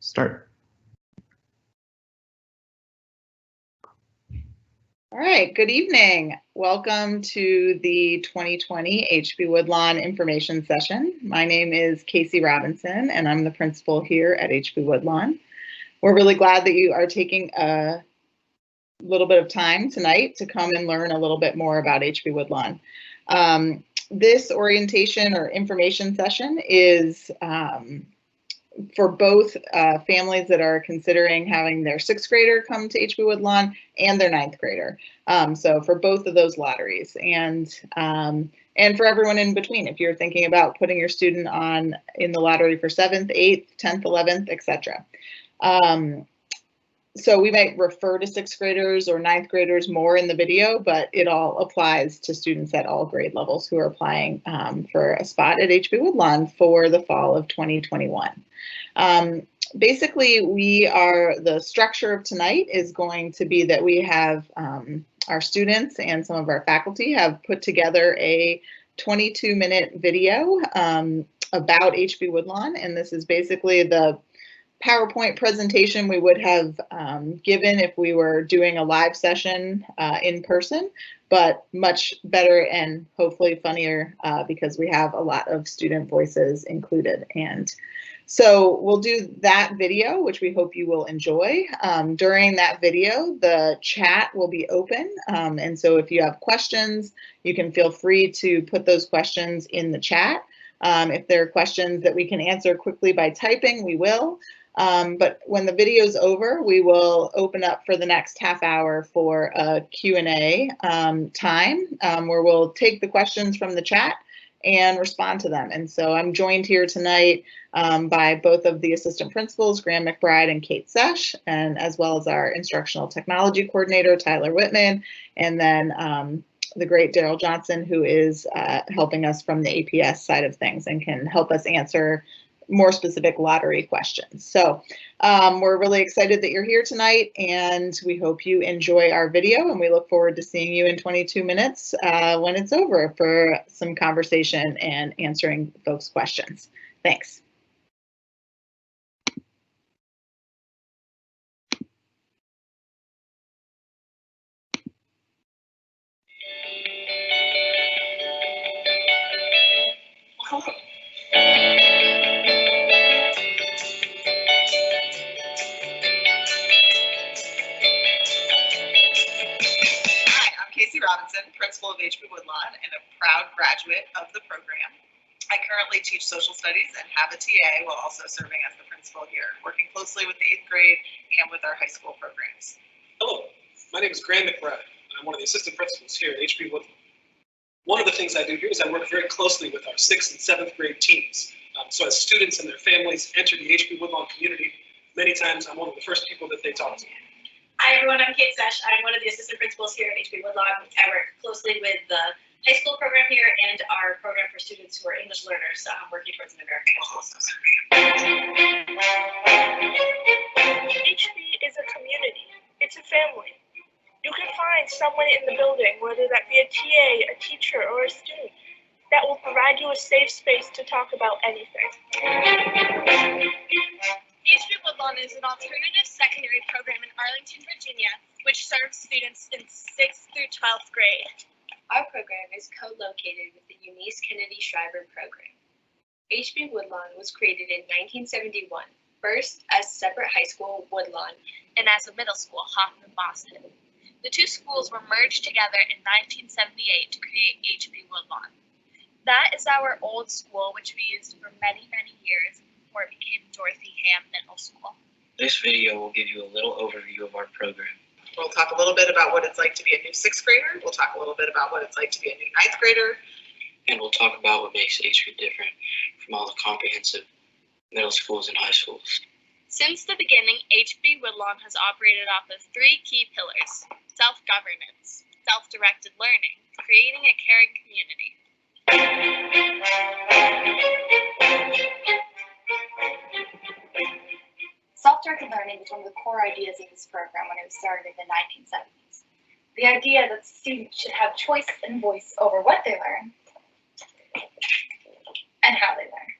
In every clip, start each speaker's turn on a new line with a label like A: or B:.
A: Start.
B: All right, good evening. Welcome to the 2020 HB Woodlawn information session. My name is Casey Robinson, and I'm the principal here at HB Woodlawn. We're really glad that you are taking a little bit of time tonight to come and learn a little bit more about HB Woodlawn. This orientation or information session is for both families that are considering having their 6th grader come to HB Woodlawn and their 9th grader. So for both of those lotteries, and for everyone in between, if you're thinking about putting your student on in the lottery for 7th, 8th, 10th, 11th, etc. So we might refer to 6th graders or 9th graders more in the video, but it all applies to students at all grade levels who are applying for a spot at HB Woodlawn for the fall of 2021. Basically, the structure of tonight is going to be that we have our students and some of our faculty have put together a 22-minute video about HB Woodlawn, and this is basically the PowerPoint presentation we would have given if we were doing a live session in person, but much better and hopefully funnier because we have a lot of student voices included. And so we'll do that video, which we hope you will enjoy. During that video, the chat will be open. And so if you have questions, you can feel free to put those questions in the chat. If there are questions that we can answer quickly by typing, we will. But when the video is over, we will open up for the next half hour for a Q&A time where we'll take the questions from the chat and respond to them. And so I'm joined here tonight by both of the assistant principals, Graham McBride and Kate Sesh, and as well as our instructional technology coordinator, Tyler Whitman, and then the great Daryl Johnson, who is helping us from the APS side of things and can help us answer more specific lottery questions. So we're really excited that you're here tonight, and we hope you enjoy our video, and we look forward to seeing you in 22 minutes when it's over for some conversation and answering folks' questions. Thanks. Robinson, principal of HB Woodlawn and a proud graduate of the program. I currently teach social studies and have a TA while also serving as the principal here, working closely with the 8th grade and with our high school programs.
C: Hello, my name is Graham McBride, and I'm one of the assistant principals here at HB Woodlawn. One of the things I do here is I work very closely with our 6th and 7th grade teams. So as students and their families enter the HB Woodlawn community, many times I'm one of the first people that they talk to.
D: Hi everyone, I'm Kate Sesh. I'm one of the assistant principals here at HB Woodlawn. I work closely with the high school program here and our program for students who are English learners, working towards an American high school.
E: HB is a community. It's a family. You can find someone in the building, whether that be a TA, a teacher, or a student, that will provide you a safe space to talk about anything.
F: HB Woodlawn is an alternative secondary program in Arlington, Virginia, which serves students in 6th through 12th grade.
G: Our program is co-located with the Eunice Kennedy Shriver program. HB Woodlawn was created in 1971, first as separate high school Woodlawn
F: and as a middle school, Hoffman Boston. The two schools were merged together in 1978 to create HB Woodlawn. That is our old school, which we used for many, many years before it became Dorothy Ham Middle School.
H: This video will give you a little overview of our program.
B: We'll talk a little bit about what it's like to be a new 6th grader. We'll talk a little bit about what it's like to be a new 9th grader.
H: And we'll talk about what makes HB different from all the comprehensive middle schools and high schools.
F: Since the beginning, HB Woodlawn has operated off of 3 key pillars: self-governance, self-directed learning, creating a caring community.
I: Self-directed learning was one of the core ideas of this program when it was started in the 1970s. The idea that students should have choice and voice over what they learn and how they learn.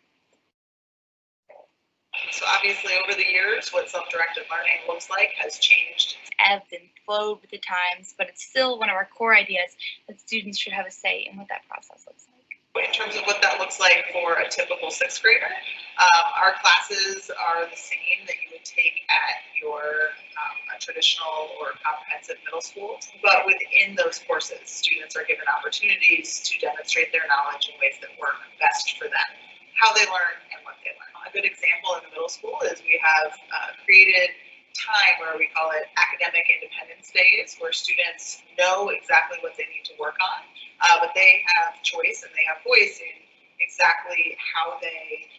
B: So obviously over the years, what self-directed learning looks like has changed.
I: Ebbed and flowed with the times, but it's still one of our core ideas that students should have a say in what that process looks like.
B: In terms of what that looks like for a typical sixth grader, our classes are the same that you would take at your a traditional or comprehensive middle school, but within those courses, students are given opportunities to demonstrate their knowledge in ways that work best for them, how they learn and what they learn. A good example in the middle school is we have created time where we call it academic independence days, where students know exactly what they need to work on, but they have choice and they have voice in exactly how they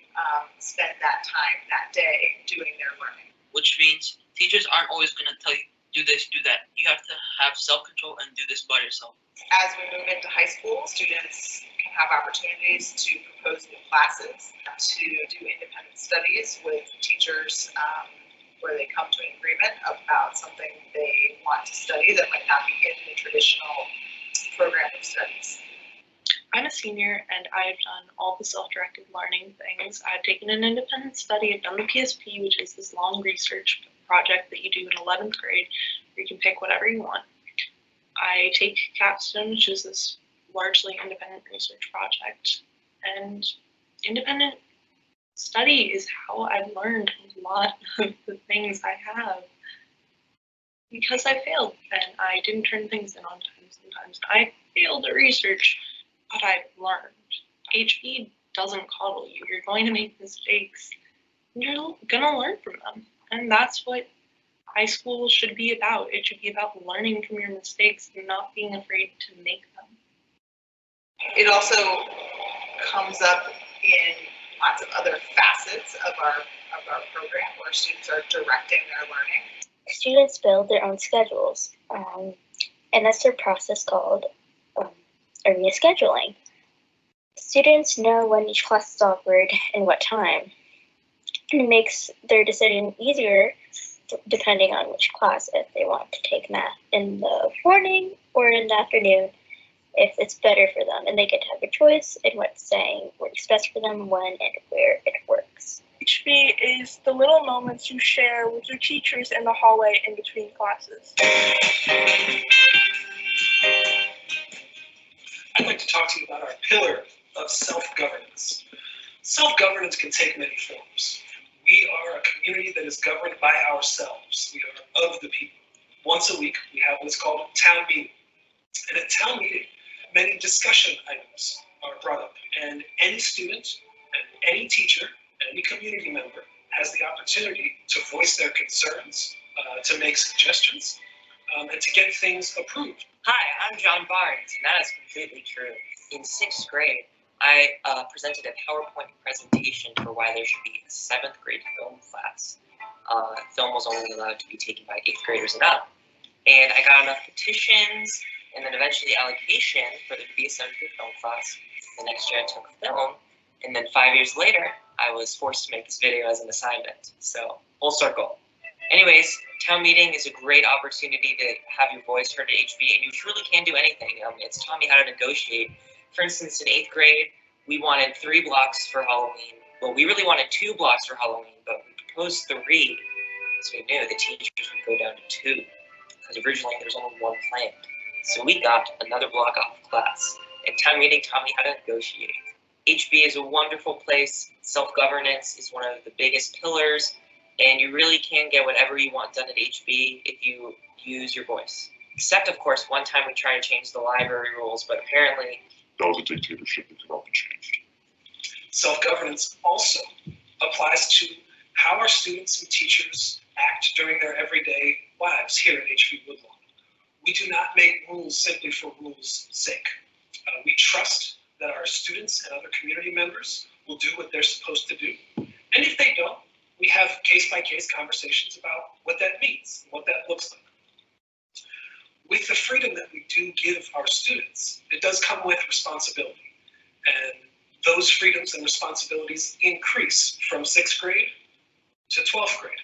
B: spend that time, that day, doing their learning.
H: Which means teachers aren't always going to tell you, do this, do that. You have to have self-control and do this by yourself.
B: As we move into high school, students can have opportunities to propose new classes, to do independent studies with teachers where they come to an agreement about something they want to study that might not be in the traditional program of studies.
E: I'm a senior and I've done all the self-directed learning things. I've taken an independent study, I've done the PSP, which is this long research project that you do in 11th grade where you can pick whatever you want. I take capstone, which is this largely independent research project, and independent study is how I've learned a lot of the things I have because I failed and I didn't turn things in on time sometimes. I failed at research, but I've learned. HB doesn't coddle you. You're going to make mistakes and you're gonna learn from them. And that's what high school should be about. It should be about learning from your mistakes and not being afraid to make them.
B: It also comes up in lots of other facets of our program where students are directing their learning.
A: Students build their own schedules, and that's their process called area scheduling. Students know when each class is offered and what time. It makes their decision easier depending on which class, if they want to take math in the morning or in the afternoon, if it's better for them, and they get to have a choice in what's saying works best for them, when and where it works.
E: HB is the little moments you share with your teachers in the hallway in between classes.
C: I'd like to talk to you about our pillar of self-governance. Self-governance can take many forms. We are a community that is governed by ourselves. We are of the people. Once a week, we have what's called a town meeting. And at town meeting, many discussion items are brought up, and any student and any teacher and any community member has the opportunity to voice their concerns, to make suggestions, and to get things approved.
J: Hi, I'm John Barnes, and that is completely true. In 6th grade, I presented a PowerPoint presentation for why there should be a 7th grade film class. Film was only allowed to be taken by 8th graders and up. And I got enough petitions, and then eventually allocation for there to be a 7th grade film class. The next year I took film, and then 5 years later, I was forced to make this video as an assignment. So, full circle. Anyways, town meeting is a great opportunity to have your voice heard at HB, and you truly can do anything. It's taught me how to negotiate. For instance, in 8th grade, we wanted 3 blocks for Halloween. Well, we really wanted 2 blocks for Halloween, but we proposed 3, because we knew the teachers would go down to 2, because originally there was only 1 planned. So we got another block off of class, and town meeting taught me how to negotiate. HB is a wonderful place. Self-governance is one of the biggest pillars, and you really can get whatever you want done at HB if you use your voice. Except, of course, one time we tried to change the library rules, but apparently
K: that was a dictatorship that cannot be changed.
C: Self-governance also applies to how our students and teachers act during their everyday lives here at HB Woodlawn. We do not make rules simply for rules' sake. We trust that our students and other community members will do what they're supposed to do. And if they don't, we have case-by-case conversations about what that means, what that looks like. With the freedom that we do give our students, it does come with responsibility. And those freedoms and responsibilities increase from 6th grade to 12th grade.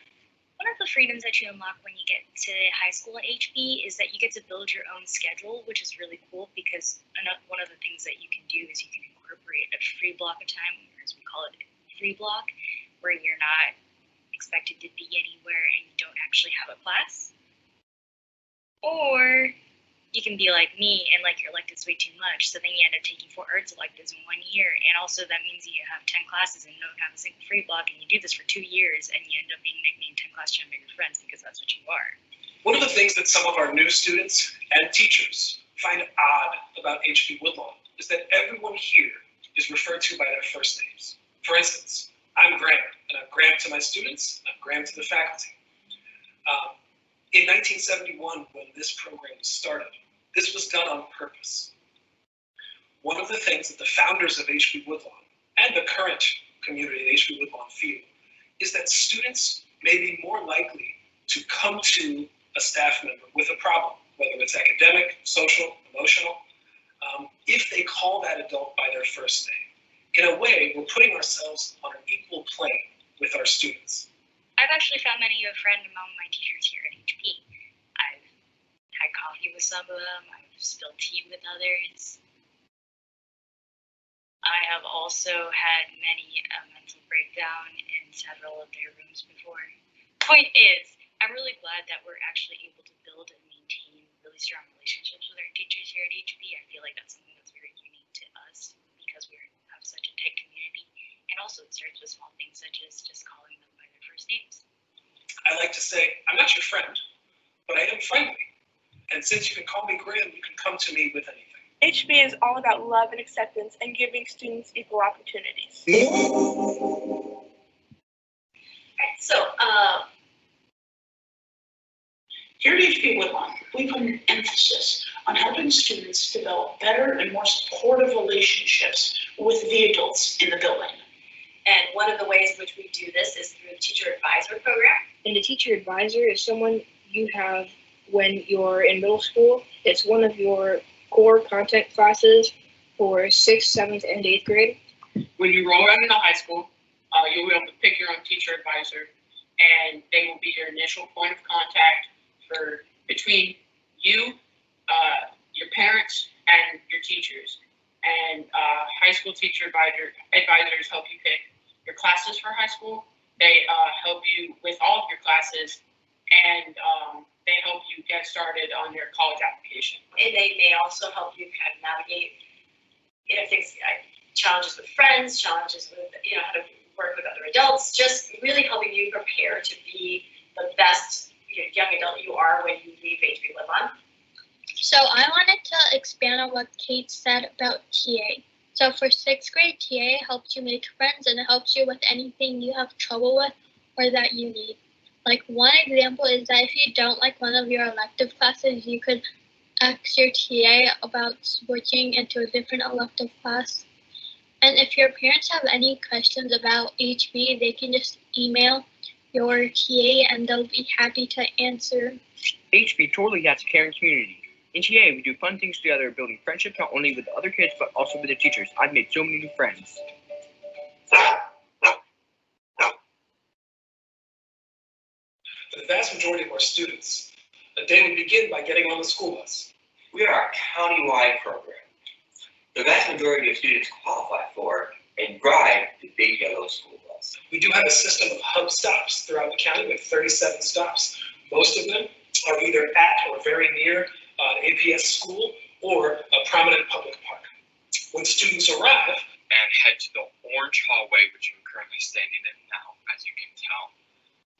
L: One of the freedoms that you unlock when you get to high school at HB is that you get to build your own schedule, which is really cool because one of the things that you can do is you can incorporate a free block of time, or as we call it, free block, where you're not expected to be anywhere and you don't actually have a class. Or you can be like me and like your electives way too much, so then you end up taking 4 arts electives in 1 year, and also that means you have 10 classes and don't have a single free block, and you do this for 2 years, and you end up being nicknamed 10 class champ by your friends because that's what you are.
C: One of the things that some of our new students and teachers find odd about HB Woodlawn is that everyone here is referred to by their first names. For instance, I'm Graham, and I'm Graham to my students, and I'm Graham to the faculty. In 1971, when this program was started, this was done on purpose. One of the things that the founders of HB Woodlawn and the current community at HB Woodlawn feel is that students may be more likely to come to a staff member with a problem, whether it's academic, social, emotional, if they call that adult by their first name. In a way, we're putting ourselves on an equal plane with our students.
L: I've actually found many a friend among my teachers here at HP. I've had coffee with some of them, I've spilled tea with others. I have also had many a mental breakdown in several of their rooms before. Point is, I'm really glad that we're actually able to build and maintain really strong relationships with our teachers here at HB. I feel like that's something that's very unique to us because we have such a tight community. And also it starts with small things such as just calling them by their first names.
C: I like to say, I'm not your friend, but I am friendly. And since you can call me Graham, you can come to me with anything.
E: HB is all about love and acceptance and giving students equal opportunities.
D: So,
M: here at HB Woodlawn, we put an emphasis on helping students develop better and more supportive relationships with the adults in the building.
D: and one of the ways in which we do this is through the teacher advisor program.
N: And a teacher advisor is someone you have when you're in middle school. It's one of your core content classes for 6th, 7th, and 8th grade.
M: When you roll around into high school, you'll be able to pick your own teacher advisor, and they will be your initial point of contact for between you, your parents, and your teachers. And high school teacher advisors help you pick your classes for high school. They help you with all of your classes, and they help you get started on your college application.
D: And they may also help you kind of navigate, things like challenges with friends, challenges with, how to work with other adults, just really helping you prepare to be the best young adult you are when you leave HB Woodlawn.
O: So I wanted to expand on what Kate said about TA. So for 6th grade, TA helps you make friends and it helps you with anything you have trouble with or that you need. Like one example is that if you don't like one of your elective classes, you could ask your TA about switching into a different elective class. And if your parents have any questions about HB, they can just email your TA and they'll be happy to answer.
P: HB totally has a caring community. In TA, we do fun things together, building friendships not only with the other kids, but also with the teachers. I've made so many new friends.
C: For the vast majority of our students, a day would begin by getting on the school bus.
Q: We are a county-wide program. The vast majority of students qualify for and drive the big yellow school bus.
C: We do have a system of hub stops throughout the county with 37 stops. Most of them are either at or very near an APS school or a prominent public park. When students arrive
R: and head to the orange hallway, which I'm currently standing in now, as you can tell,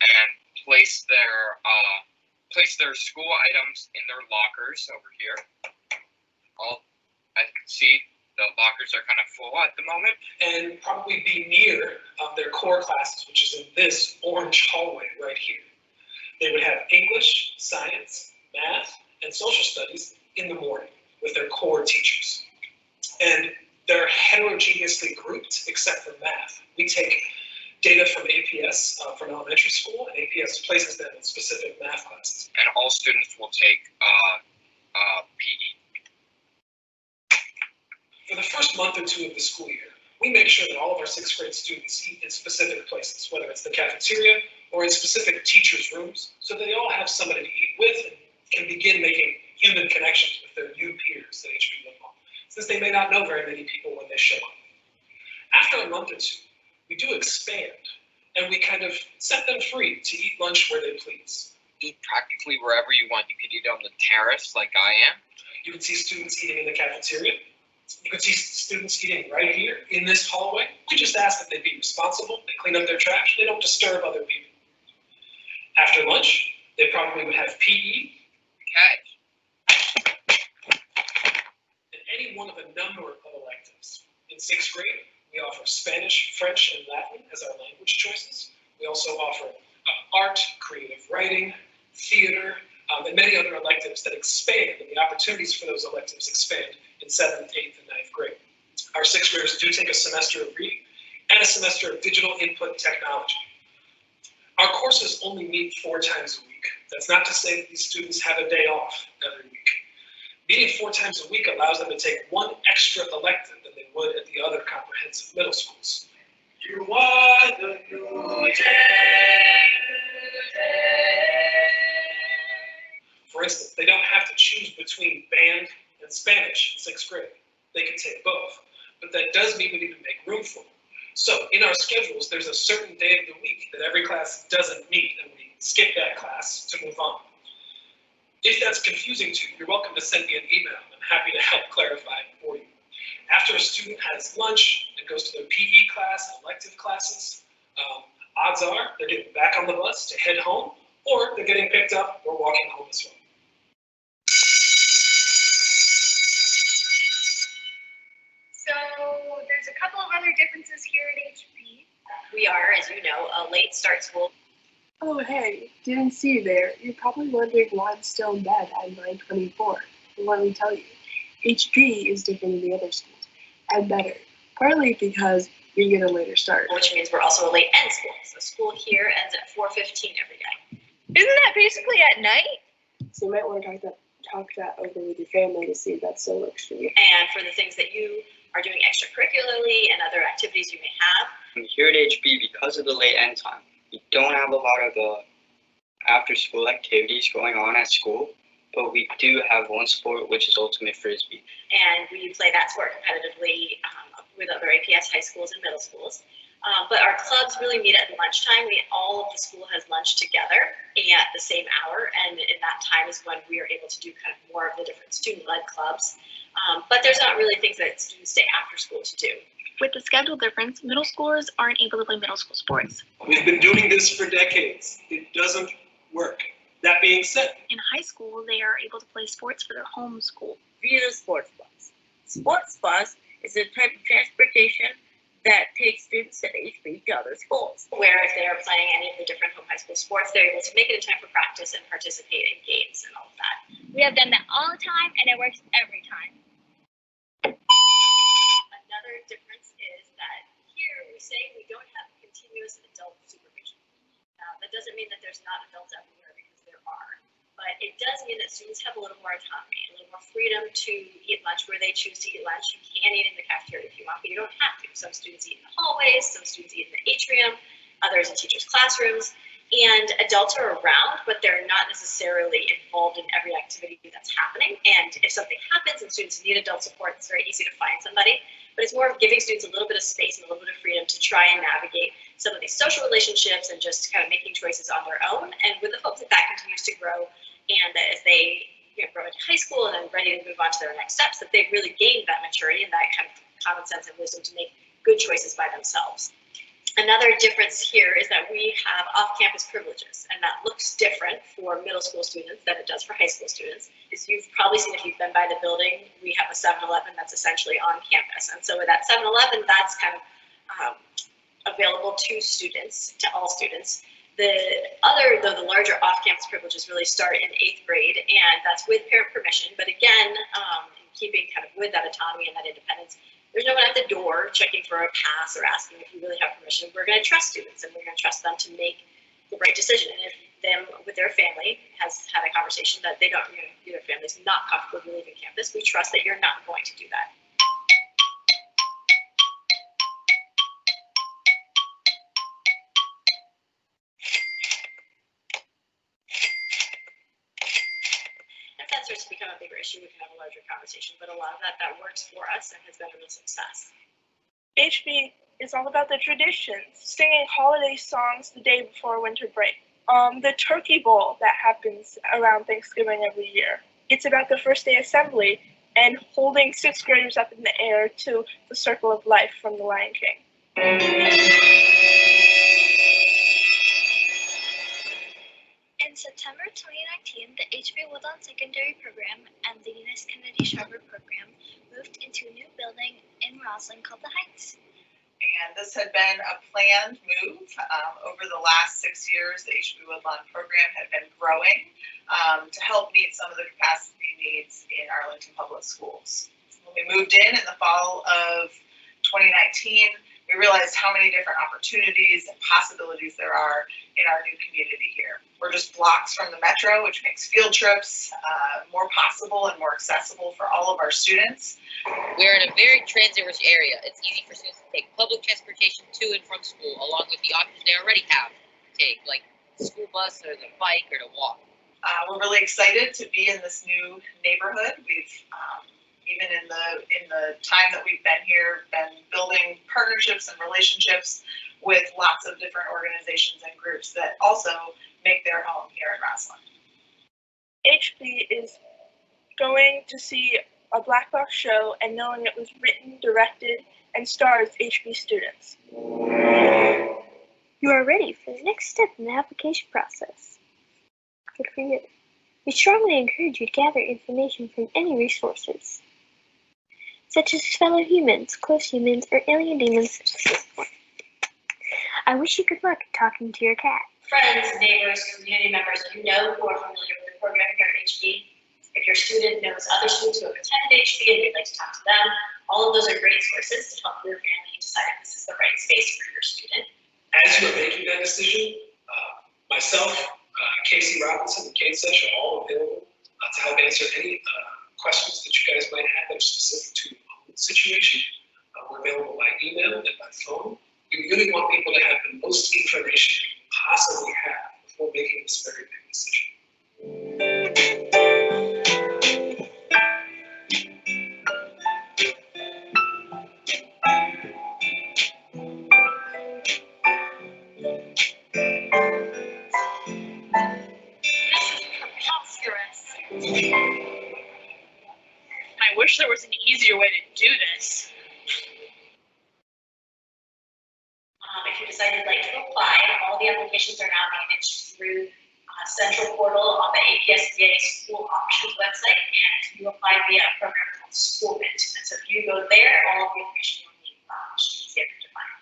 R: and place their school items in their lockers over here. As you can see, the lockers are kind of full at the moment.
C: And probably be near their core classes, which is in this orange hallway right here. They would have English, science, math, and social studies in the morning with their core teachers. And they're heterogeneously grouped except for math. We take data from APS from elementary school, and APS places them in specific math classes.
R: And all students will take PE.
C: For the first month or two of the school year, we make sure that all of our 6th grade students eat in specific places, whether it's the cafeteria or in specific teachers' rooms, so they all have somebody to eat with and can begin making human connections with their new peers at HB Woodlawn, since they may not know very many people when they show up. After a month or two, we do expand and we kind of set them free to eat lunch where they please.
R: Eat practically wherever you want. You could eat on the terrace like I am.
C: You can see students eating in the cafeteria. You can see students eating right here in this hallway. We just ask that they be responsible, they clean up their trash, they don't disturb other people. After lunch, they probably would have PE. And any one of a number of electives. In 6th grade, we offer Spanish, French, and Latin as our language choices. We also offer art, creative writing, theater, and many other electives that expand, and the opportunities for those electives expand in 7th, 8th, and 9th grade. Our 6th graders do take a semester of reading and a semester of digital input technology. Our courses only meet 4 times a week. That's not to say that these students have a day off every week. Meeting 4 times a week allows them to take 1 extra elective than they would at the other comprehensive middle schools. You are the new day. For instance, they don't have to choose between band and Spanish in 6th grade. They can take both, but that does mean we need to make room for them. So in our schedules, there's a certain day of the week that every class doesn't meet, and we skip that class to move on. If that's confusing to you, you're welcome to send me an email. I'm happy to help clarify it for you. After a student has lunch and goes to their PE class and elective classes, odds are they're getting back on the bus to head home, or they're getting picked up or walking home as well.
G: So there's a couple of other differences here at HP.
D: We are, as you know, a late start school.
N: Oh, hey, didn't see you there. You're probably wondering why I'm still in bed at 9:24. Well, let me tell you, HP is different than the other schools, and better. Partly because you get a later start.
D: Which means we're also a late end school. So school here ends at 4:15 every day.
E: Isn't that basically at night?
N: So you might want to talk that over with your family to see if that still works for you.
D: And for the things that you are doing extracurricularly and other activities you may have.
P: Here at HP, because of the late end time, we don't have a lot of after-school activities going on at school, but we do have one sport, which is ultimate frisbee.
D: And we play that sport competitively with other APS high schools and middle schools. But our clubs really meet at lunchtime. All of the school has lunch together at the same hour, and in that time is when we are able to do kind of more of the different student-led clubs. But there's not really things that students stay after school to do.
S: With the schedule difference, middle schoolers aren't able to play middle school sports.
C: We've been doing this for decades. It doesn't work. That being said,
S: in high school, they are able to play sports for their home school.
T: Via the sports bus. Sports bus is a type of transportation that takes students at HP to other schools.
D: Where if they are playing any of the different home high school sports, they're able to make it in time for practice and participate in games and all of that.
O: We have done that all the time, and it works every time.
D: Another difference is that here we say we don't have continuous adult supervision. That doesn't mean that there's not adults everywhere, because there are. But it does mean that students have a little more autonomy, a little more freedom to eat lunch where they choose to eat lunch. You can eat in the cafeteria if you want, but you don't have to. Some students eat in the hallways, some students eat in the atrium, others in teachers' classrooms. And adults are around, but they're not necessarily involved in every activity that's happening. And if something happens and students need adult support, it's very easy to find somebody. But it's more of giving students a little bit of space and a little bit of freedom to try and navigate some of these social relationships and just kind of making choices on their own. And with the hopes that that continues to grow, and that as they grow into high school and then ready to move on to their next steps, that they've really gained that maturity and that kind of common sense and wisdom to make good choices by themselves. Another difference here is that we have off-campus privileges, and that looks different for middle school students than it does for high school students. As you've probably seen if you've been by the building, we have a 7-Eleven that's essentially on campus. And so with that 7-Eleven, that's kind of available to students, to all students. The larger off-campus privileges really start in 8th grade, and that's with parent permission. But again, keeping kind of with that autonomy and that independence, there's no one at the door checking for a pass or asking if you really have permission. We're going to trust students, and we're going to trust them to make the right decision. And if them with their family has had a conversation that they don't, their family's not comfortable leaving campus, we trust that you're not going to do that. Starts to become a bigger issue, we can have a larger conversation, but a lot of that works for us and has been a real success.
E: HB is all about the traditions, singing holiday songs the day before winter break. The turkey bowl that happens around Thanksgiving every year. It's about the first day assembly and holding sixth graders up in the air to the circle of life from The Lion King.
O: In September 2019, the HB Woodlawn Secondary Program and the Eunice Kennedy Shriver Program moved into a new building in Roslyn called the Heights.
B: And this had been a planned move. Over the last 6 years, the HB Woodlawn program had been growing to help meet some of the capacity needs in Arlington Public Schools. When we moved in the fall of 2019, we realized how many different opportunities and possibilities there are in our new community here. We're just blocks from the metro, which makes field trips more possible and more accessible for all of our students.
U: We're in a very transit-rich area. It's easy for students to take public transportation to and from school, along with the options they already have to take, like the school bus or the bike or to walk.
B: We're really excited to be in this new neighborhood. We've even in the time that we've been here, been building partnerships and relationships with lots of different organizations and groups that also make their home here in Roslyn.
E: HB is going to see a black box show and knowing it was written, directed, and stars HB students.
A: You are ready for the next step in the application process. Good for you. We strongly encourage you to gather information from any resources, such as fellow humans, close humans, or alien demons. I wish you good luck talking to your cat.
D: Friends, neighbors, community members you know who are familiar with the program here at HB. If your student knows other students who have attended HB and you'd like to talk to them, all of those are great sources to help your family decide if this is the right space for your student.
C: As you are making that decision, myself, Casey Robinson, and Kate Sesh are all available to help answer any questions that you guys might have that are specific to your own situation. We're available by email and by phone. We really want people to have the most information you can possibly have before making this very big decision.
E: I wish there was an easier way to do this.
D: If you decide you'd like to apply, all the applications are now managed through Central Portal on the APSBA School Options website, and you apply via a program called SchoolMint. And so if you go there, all of the information you'll need should be easier to find.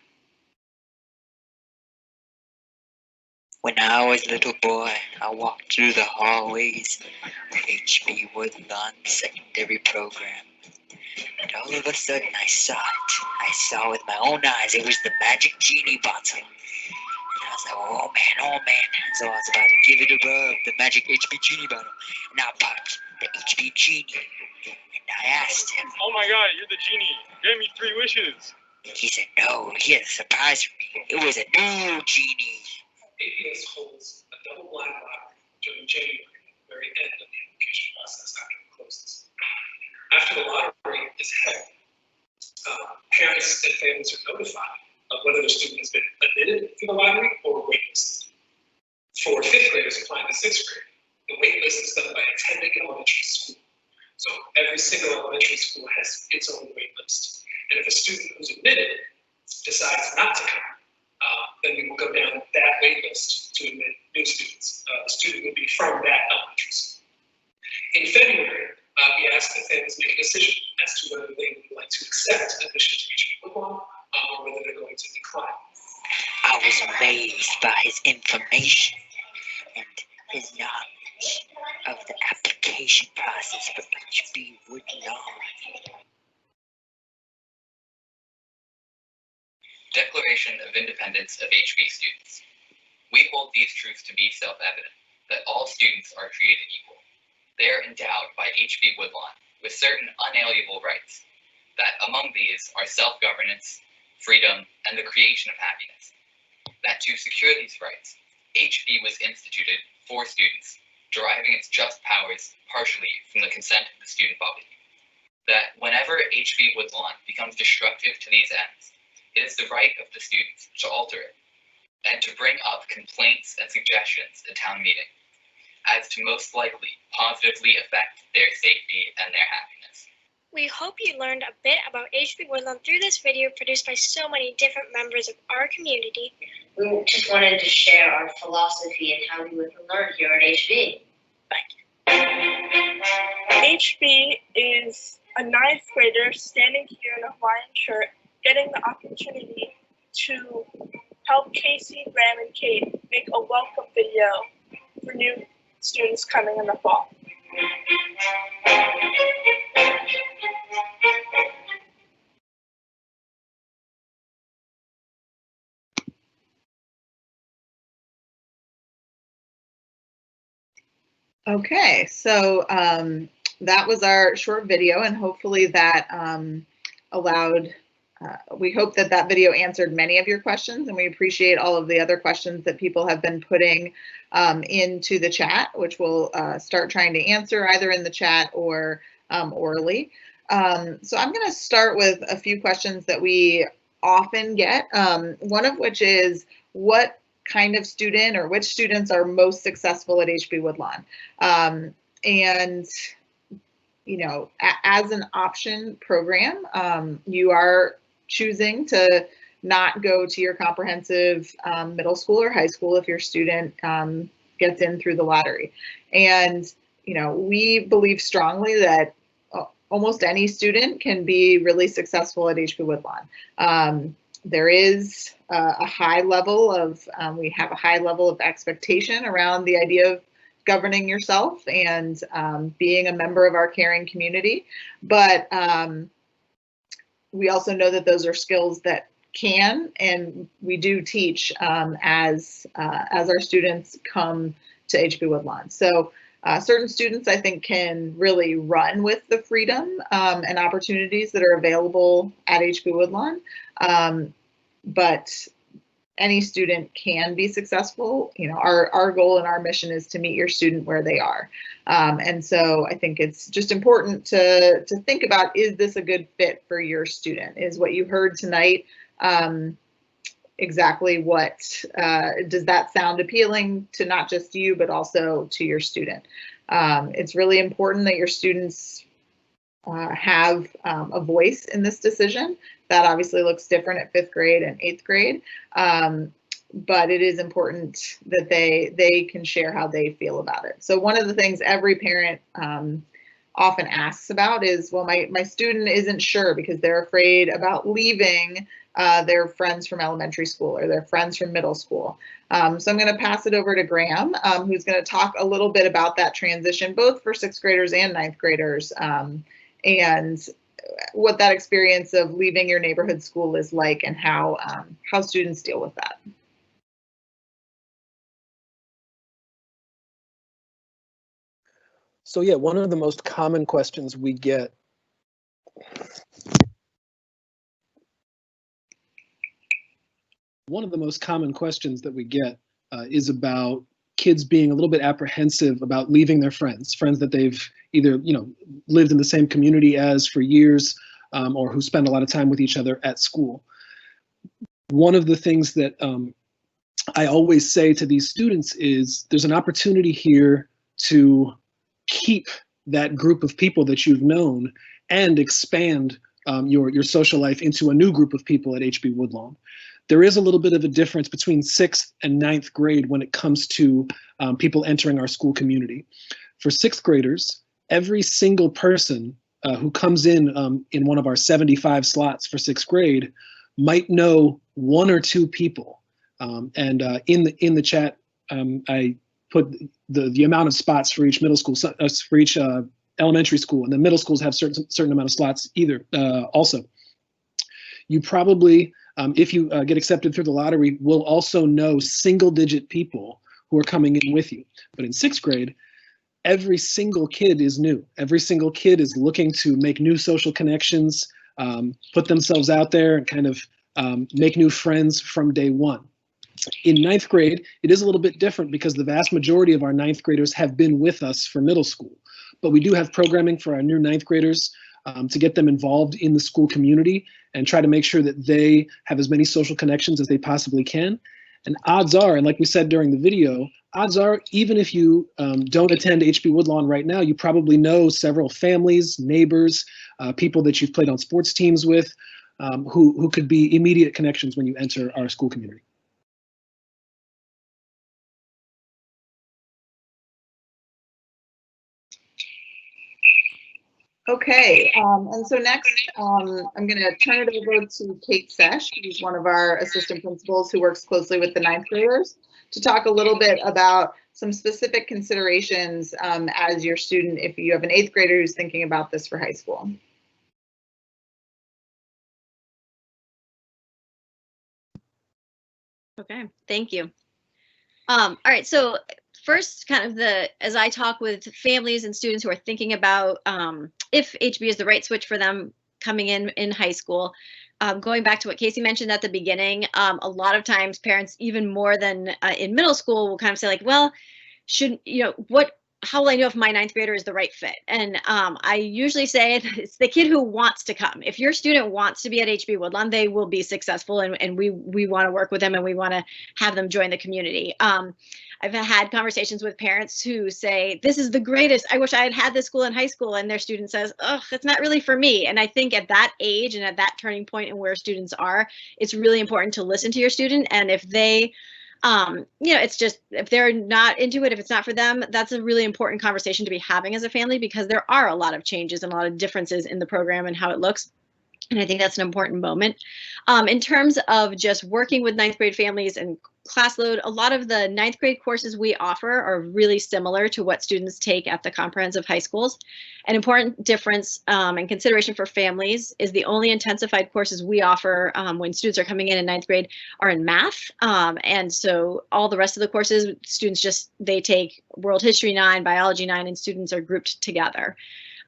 V: When I was a little boy, I walked through the hallways of HB Woodlawn Secondary Program. And all of a sudden I saw it. I saw with my own eyes. It was the magic genie bottle. And I was like, oh man. So I was about to give it a rub, the magic HB genie bottle. And I popped the HB genie. And I asked him,
W: oh my god, you're the genie. Give me 3 wishes.
V: He said, no, he had a surprise for me. It was a new genie.
C: APS holds a double-blind lottery during January, the very end of the application process after it closes. After the lottery is held, parents and families are notified of whether the student has been admitted for the lottery or waitlisted. For 5th graders applying to 6th grade, the waitlist is done by attending elementary school. So every single elementary school has its own waitlist. And if a student who's admitted decides not to come, then we will go down that waitlist to admit new students. The student would be from that elementary school. In February, we asked that families make a decision as to whether they would like to accept admission to HB Woodlawn or whether they're going to decline.
V: I was amazed by his information and his knowledge of the application process for HB Woodlawn.
X: Declaration of Independence of HB Students. We hold these truths to be self-evident, that all students are created equal. They are endowed by HB Woodlawn with certain unalienable rights, that among these are self-governance, freedom, and the creation of happiness. That to secure these rights, HB was instituted for students, deriving its just powers partially from the consent of the student body. That whenever HB Woodlawn becomes destructive to these ends, It is the right of the students to alter it and to bring up complaints and suggestions at town meeting as to most likely positively affect their safety and their happiness.
O: We hope you learned a bit about HB Woodlawn through this video produced by so many different members of our community.
F: We just wanted to share our philosophy and how we live and learn here at HB.
E: HB is a 9th grader standing here in a Hawaiian shirt, getting the opportunity to help Casey, Graham, and Kate make a welcome video for new students coming in the fall.
B: Okay, so that was our short video, and hopefully that allowed, we hope that that video answered many of your questions, and we appreciate all of the other questions that people have been putting into the chat, which we'll start trying to answer either in the chat or orally. So I'm going to start with a few questions that we often get, one of which is, what kind of student or which students are most successful at HB Woodlawn? And, you know, as an option program, you are choosing to not go to your comprehensive middle school or high school if your student gets in through the lottery. And, you know, we believe strongly that almost any student can be really successful at HB Woodlawn. There is a high level of, we have a high level of expectation around the idea of governing yourself and being a member of our caring community. But we also know that those are skills that can, and we do teach as our students come to HB Woodlawn. So certain students, I think, can really run with the freedom and opportunities that are available at HB Woodlawn. But any student can be successful. You know, our goal and our mission is to meet your student where they are. And so I think it's just important to think about, is this a good fit for your student? Is what you heard tonight exactly what, does that sound appealing to not just you, but also to your student? It's really important that your students have a voice in this decision. That obviously looks different at 5th grade and 8th grade, but it is important that they can share how they feel about it. So one of the things every parent often asks about is, well, my student isn't sure because they're afraid about leaving their friends from elementary school or their friends from middle school. So I'm going to pass it over to Graham, who's going to talk a little bit about that transition, both for 6th graders and 9th graders, and what that experience of leaving your neighborhood school is like, and how students deal with that.
H: So yeah, one of the most common questions we get is about kids being a little bit apprehensive about leaving their friends that they've either, you know, lived in the same community as for years, or who spend a lot of time with each other at school. One of the things that I always say to these students is, there's an opportunity here to keep that group of people that you've known and expand your social life into a new group of people at HB Woodlawn. There is a little bit of a difference between 6th and 9th grade when it comes to people entering our school community. For 6th graders, every single person who comes in one of our 75 slots for 6th grade might know 1 or 2 people. In the chat, I put the amount of spots for each middle school, for each elementary school, and the middle schools have certain amount of slots also. You probably, if you get accepted through the lottery, will also know single-digit people who are coming in with you. But in 6th grade, every single kid is new. Every single kid is looking to make new social connections, put themselves out there, and kind of make new friends from day one. In 9th grade, it is a little bit different because the vast majority of our 9th graders have been with us for middle school. But we do have programming for our new 9th graders to get them involved in the school community and try to make sure that they have as many social connections as they possibly can. And odds are, and like we said during the video, odds are, even if you don't attend HB Woodlawn right now, you probably know several families, neighbors, people that you've played on sports teams with, who could be immediate connections when you enter our school community.
B: Okay, and so next, I'm going to turn it over to Kate Sesh, who's one of our assistant principals who works closely with the ninth graders, to talk a little bit about some specific considerations as your student, if you have an eighth grader who's thinking about this for high school.
I: Okay, thank you. All right, so first, kind of as I talk with families and students who are thinking about if HB is the right switch for them coming in high school, going back to what Casey mentioned at the beginning, a lot of times parents, even more than in middle school, will kind of say like, well, how will I know if my ninth grader is the right fit? And I usually say it's the kid who wants to come. If your student wants to be at HB Woodlawn, they will be successful, and we want to work with them, and we want to have them join the community. I've had conversations with parents who say, this is the greatest, I wish I had this school in high school, and their student says, oh, it's not really for me. And I think at that age and at that turning point in where students are, it's really important to listen to your student. And if they it's just, if they're not into it, if it's not for them, that's a really important conversation to be having as a family, because there are a lot of changes and a lot of differences in the program and how it looks. And I think that's an important moment. In terms of just working with ninth grade families and class load, a lot of the ninth grade courses we offer are really similar to what students take at the comprehensive high schools. An important difference and consideration for families is the only intensified courses we offer when students are coming in ninth grade are in math. And so all the rest of the courses, students they take World History 9, Biology 9, and students are grouped together.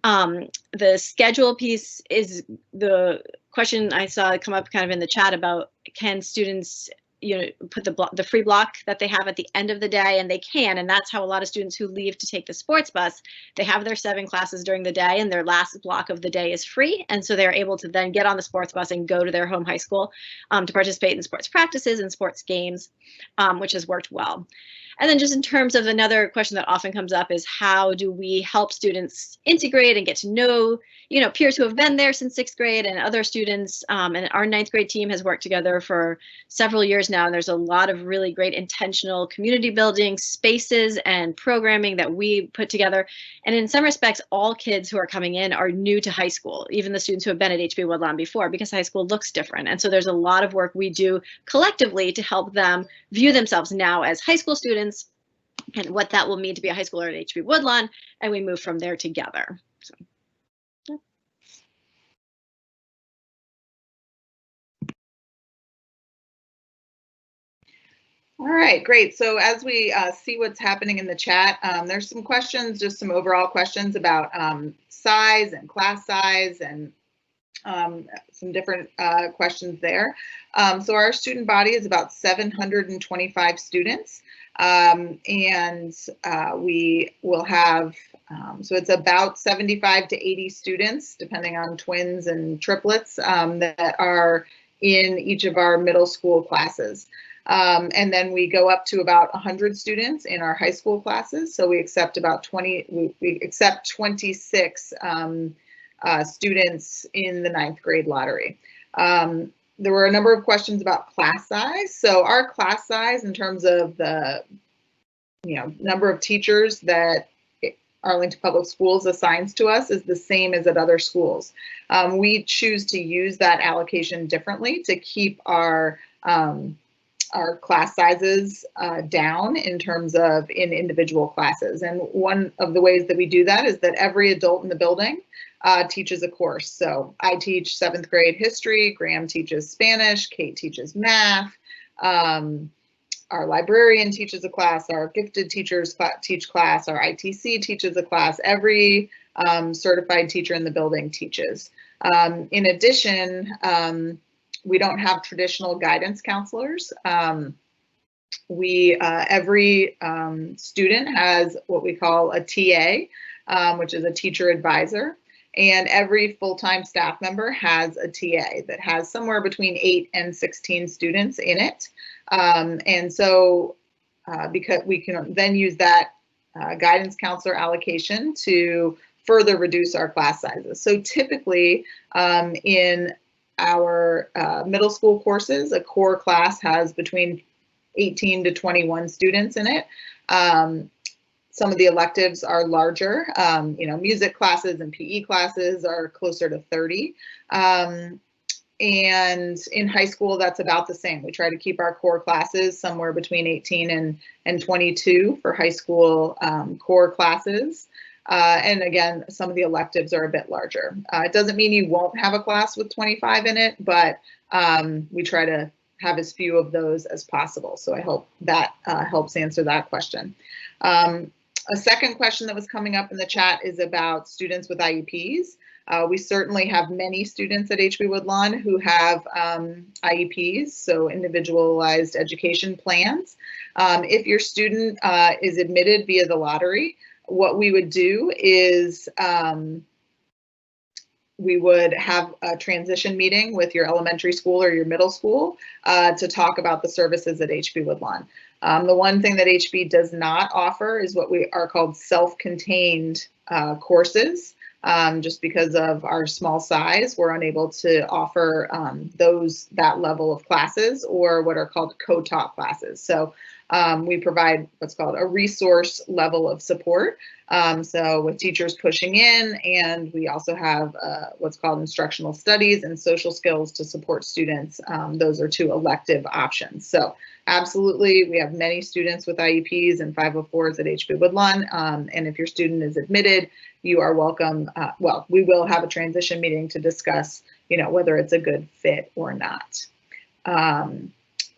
I: The schedule piece is the question I saw come up kind of in the chat about, can students put the free block that they have at the end of the day, and they can, and that's how a lot of students who leave to take the sports bus, they have their 7 classes during the day, and their last block of the day is free, and so they're able to then get on the sports bus and go to their home high school to participate in sports practices and sports games, which has worked well. And then just in terms of another question that often comes up is, how do we help students integrate and get to know, peers who have been there since 6th grade and other students. And our 9th grade team has worked together for several years now. And there's a lot of really great intentional community building spaces and programming that we put together. And in some respects, all kids who are coming in are new to high school, even the students who have been at HB Woodlawn before, because high school looks different. And so there's a lot of work we do collectively to help them view themselves now as high school students and what that will mean to be a high schooler at HB Woodlawn, and we move from there together. So, yeah.
B: All right, great. So as we see what's happening in the chat, there's some questions, just some overall questions about size and class size, and some different questions there. So our student body is about 725 students, and we will have, so it's about 75 to 80 students, depending on twins and triplets, that are in each of our middle school classes. And then we go up to about 100 students in our high school classes. So we accept about 20, we accept 26 students in the 9th grade lottery. There were a number of questions about class size. So our class size, in terms of the number of teachers that Arlington Public Schools assigns to us, is the same as at other schools. We choose to use that allocation differently to keep our class sizes down in terms of in individual classes. And one of the ways that we do that is that every adult in the building teaches a course. So I teach 7th grade history, Graham teaches Spanish, Kate teaches math, our librarian teaches a class, our gifted teachers teach class, our ITC teaches a class, every certified teacher in the building teaches. In addition, we don't have traditional guidance counselors. Every student has what we call a TA, which is a teacher advisor. And every full-time staff member has a TA that has somewhere between 8 and 16 students in it. And so because we can then use that guidance counselor allocation to further reduce our class sizes. So typically in our middle school courses, a core class has between 18 to 21 students in it. Some of the electives are larger. Music classes and PE classes are closer to 30. And in high school, that's about the same. We try to keep our core classes somewhere between 18 and 22 for high school core classes. And again, some of the electives are a bit larger. It doesn't mean you won't have a class with 25 in it, but we try to have as few of those as possible. So I hope that helps answer that question. A second question that was coming up in the chat is about students with IEPs. We certainly have many students at HB Woodlawn who have IEPs, so individualized education plans. If your student is admitted via the lottery, what we would do is we would have a transition meeting with your elementary school or your middle school to talk about the services at HB Woodlawn. The one thing that HB does not offer is what we are called self-contained courses. Just because of our small size, we're unable to offer that level of classes or what are called co-taught classes. So we provide what's called a resource level of support. So with teachers pushing in, and we also have what's called instructional studies and social skills to support students. Those are two elective options. So absolutely, we have many students with IEPs and 504s at HB Woodlawn. And if your student is admitted, you are welcome. Well, we will have a transition meeting to discuss, whether it's a good fit or not.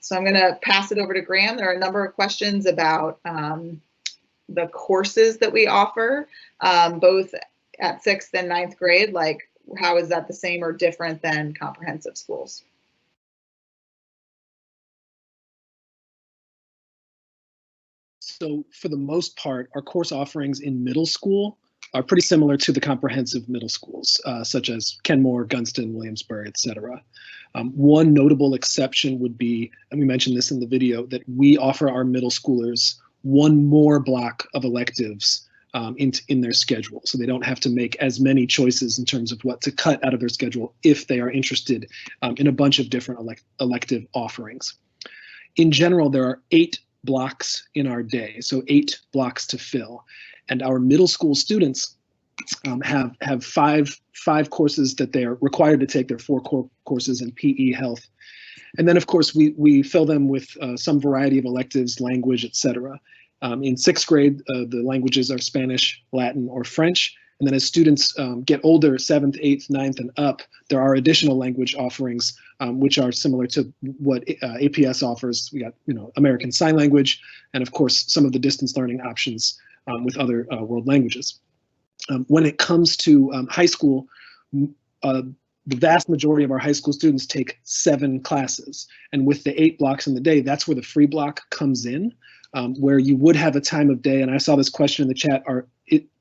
B: So I'm going to pass it over to Graham. There are a number of questions about the courses that we offer, both at 6th and 9th grade, like how is that the same or different than comprehensive schools?
H: So for the most part, our course offerings in middle school are pretty similar to the comprehensive middle schools, such as Kenmore, Gunston, Williamsburg, etc. One notable exception would be, and we mentioned this in the video, that we offer our middle schoolers one more block of electives in their schedule. So they don't have to make as many choices in terms of what to cut out of their schedule if they are interested in a bunch of different elective offerings. In general, there are 8 blocks in our day, so 8 blocks to fill. And our middle school students have five courses that they are required to take. Their 4 core courses in PE, health. And then, of course, we fill them with some variety of electives, language, etc. In 6th grade, the languages are Spanish, Latin, or French. And then as students get older, 7th, 8th, 9th, and up, there are additional language offerings, which are similar to what APS offers. We got, American Sign Language, and of course, some of the distance learning options with other world languages. When it comes to high school, the vast majority of our high school students take 7 classes. And with the 8 blocks in the day, that's where the free block comes in, where you would have a time of day. And I saw this question in the chat,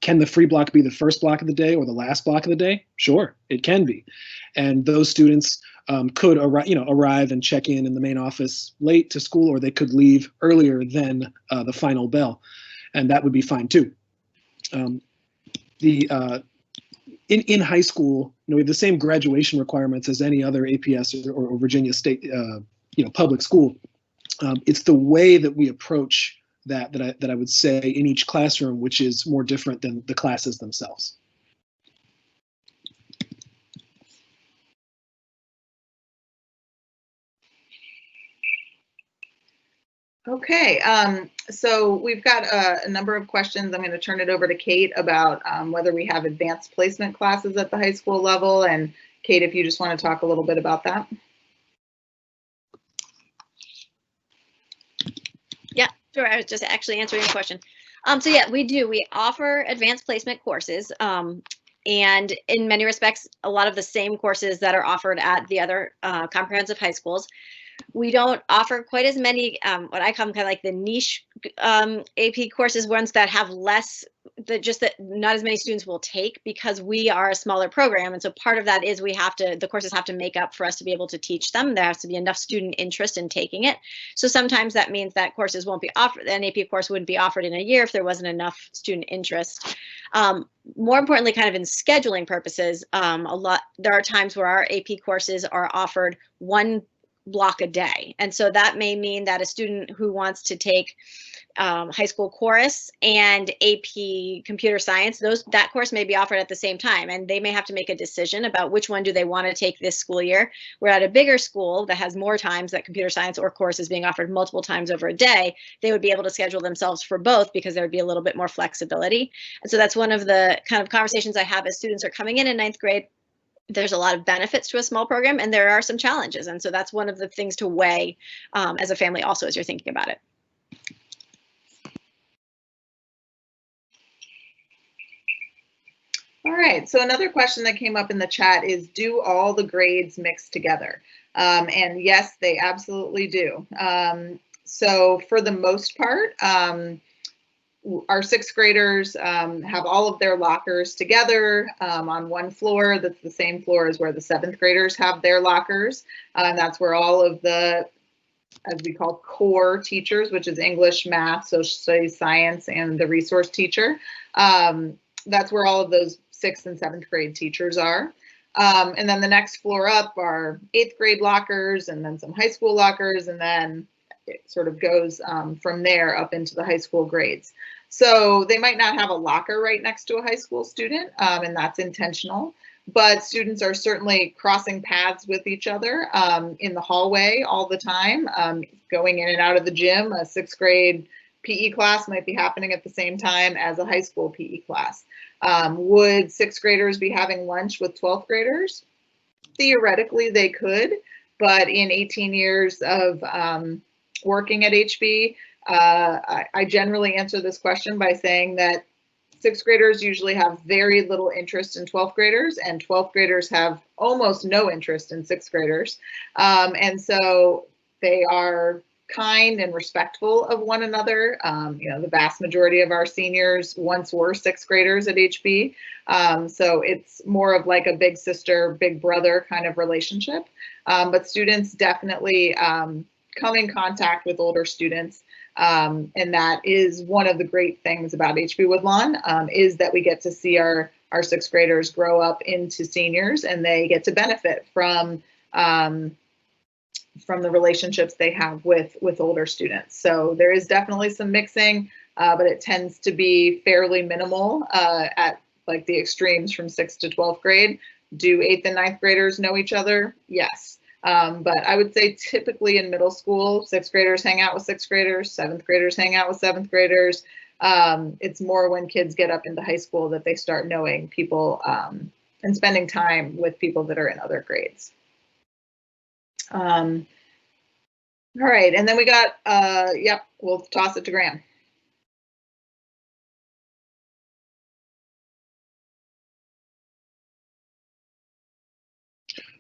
H: can the free block be the first block of the day or the last block of the day? Sure, it can be. And those students could arrive and check in the main office late to school, or they could leave earlier than the final bell. And that would be fine too. In high school, we have the same graduation requirements as any other APS or Virginia State, public school. It's the way that we approach that I would say in each classroom, which is more different than the classes themselves.
B: Okay, so we've got a number of questions. I'm going to turn it over to Kate about whether we have advanced placement classes at the high school level. And Kate, if you just want to talk a little bit about that.
I: Yeah, sure. I was just actually answering the question. So yeah, we do. We offer advanced placement courses. And in many respects, a lot of the same courses that are offered at the other comprehensive high schools. We don't offer quite as many, what I call kind of like the niche AP courses, ones that have less that not as many students will take because we are a smaller program. And so part of that is the courses have to make up for us to be able to teach them. There has to be enough student interest in taking it. So sometimes that means that courses won't be offered, an AP course wouldn't be offered in a year if there wasn't enough student interest. More importantly, kind of in scheduling purposes, there are times where our AP courses are offered one block a day. And so that may mean that a student who wants to take high school chorus and AP computer science, that course may be offered at the same time, and they may have to make a decision about which one do they want to take this school year. Where at a bigger school that has more times that computer science or course is being offered multiple times over a day, they would be able to schedule themselves for both because there would be a little bit more flexibility. And so that's one of the kind of conversations I have as students are coming in ninth grade. There's a lot of benefits to a small program, and there are some challenges. And so that's one of the things to weigh as a family also as you're thinking about it.
B: All right, so another question that came up in the chat is, do all the grades mix together? And yes, they absolutely do. So for the most part, our sixth graders have all of their lockers together on one floor. That's the same floor as where the seventh graders have their lockers. That's where all of the, as we call, core teachers, which is English, math, social studies, science, and the resource teacher. That's where all of those 6th and 7th grade teachers are. And then the next floor up are 8th grade lockers, and then some high school lockers, and then it sort of goes from there up into the high school grades. So they might not have a locker right next to a high school student, and that's intentional. But students are certainly crossing paths with each other in the hallway all the time, going in and out of the gym. A 6th grade PE class might be happening at the same time as a high school PE class. Would 6th graders be having lunch with 12th graders? Theoretically, they could, but in 18 years of working at HB, I generally answer this question by saying that 6th graders usually have very little interest in 12th graders, and 12th graders have almost no interest in 6th graders. And so they are kind and respectful of one another. You know, the vast majority of our seniors once were 6th graders at HB. So it's more of like a big sister, big brother kind of relationship. But students definitely come in contact with older students. And that is one of the great things about HB Woodlawn, is that we get to see our 6th graders grow up into seniors, and they get to benefit from the relationships they have with older students. So there is definitely some mixing, but it tends to be fairly minimal at like the extremes from 6th to 12th grade. Do 8th and 9th graders know each other? Yes. But I would say typically in middle school, 6th graders hang out with 6th graders, 7th graders hang out with 7th graders. It's more when kids get up into high school that they start knowing people and spending time with people that are in other grades. All right, and then we got, yep, we'll toss it to Graham.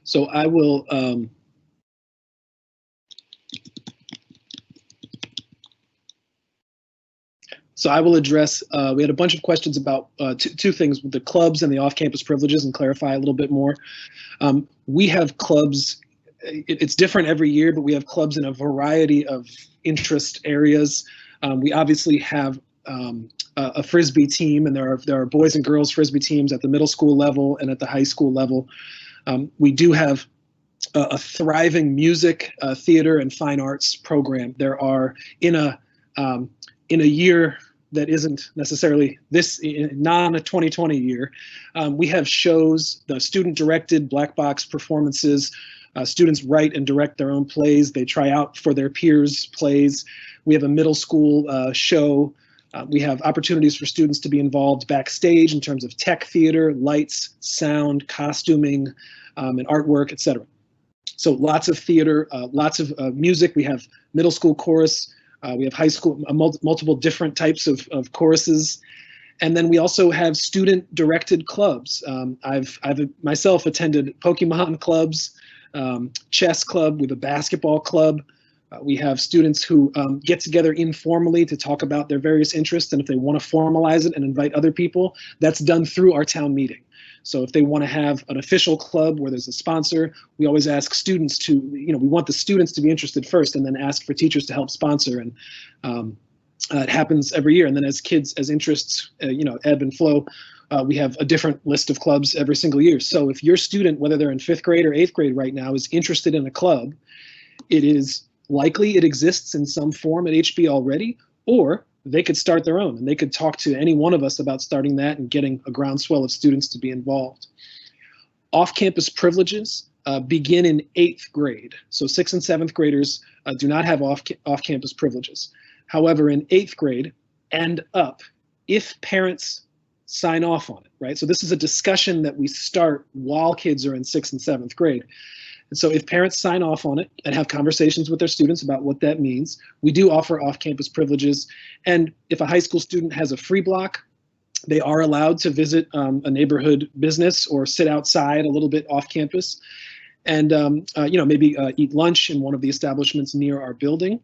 H: So I will, address, we had a bunch of questions about two things, with the clubs and the off-campus privileges, and clarify a little bit more. We have clubs, it's different every year, but we have clubs in a variety of interest areas. We obviously have a Frisbee team, and there are boys and girls Frisbee teams at the middle school level and at the high school level. We do have a thriving music, theater, and fine arts program. There are, in a year that isn't necessarily this non-2020 year, we have shows, the student-directed black box performances. Students write and direct their own plays. They try out for their peers' plays. We have a middle school show. We have opportunities for students to be involved backstage in terms of tech theater, lights, sound, costuming, and artwork, etc. So lots of theater, lots of music. We have middle school chorus. We have high school, multiple different types of choruses. And then we also have student-directed clubs. I've myself attended Pokemon clubs, chess club with a basketball club, We have students who get together informally to talk about their various interests, and if they want to formalize it and invite other people, that's done through our town meeting. So if they want to have an official club where there's a sponsor, we always ask students to, we want the students to be interested first and then ask for teachers to help sponsor. And it happens every year. And then as interests, ebb and flow, we have a different list of clubs every single year. So if your student, whether they're in 5th grade or 8th grade right now, is interested in a club, it is likely it exists in some form at HB already, or they could start their own, and they could talk to any one of us about starting that and getting a groundswell of students to be involved. Off-campus privileges begin in 8th grade. So 6th and 7th graders do not have off-campus privileges. However, in 8th grade and up, if parents sign off on it, right? So this is a discussion that we start while kids are in 6th and 7th grade. And so if parents sign off on it and have conversations with their students about what that means, we do offer off-campus privileges. And if a high school student has a free block, they are allowed to visit a neighborhood business or sit outside a little bit off campus and maybe eat lunch in one of the establishments near our building.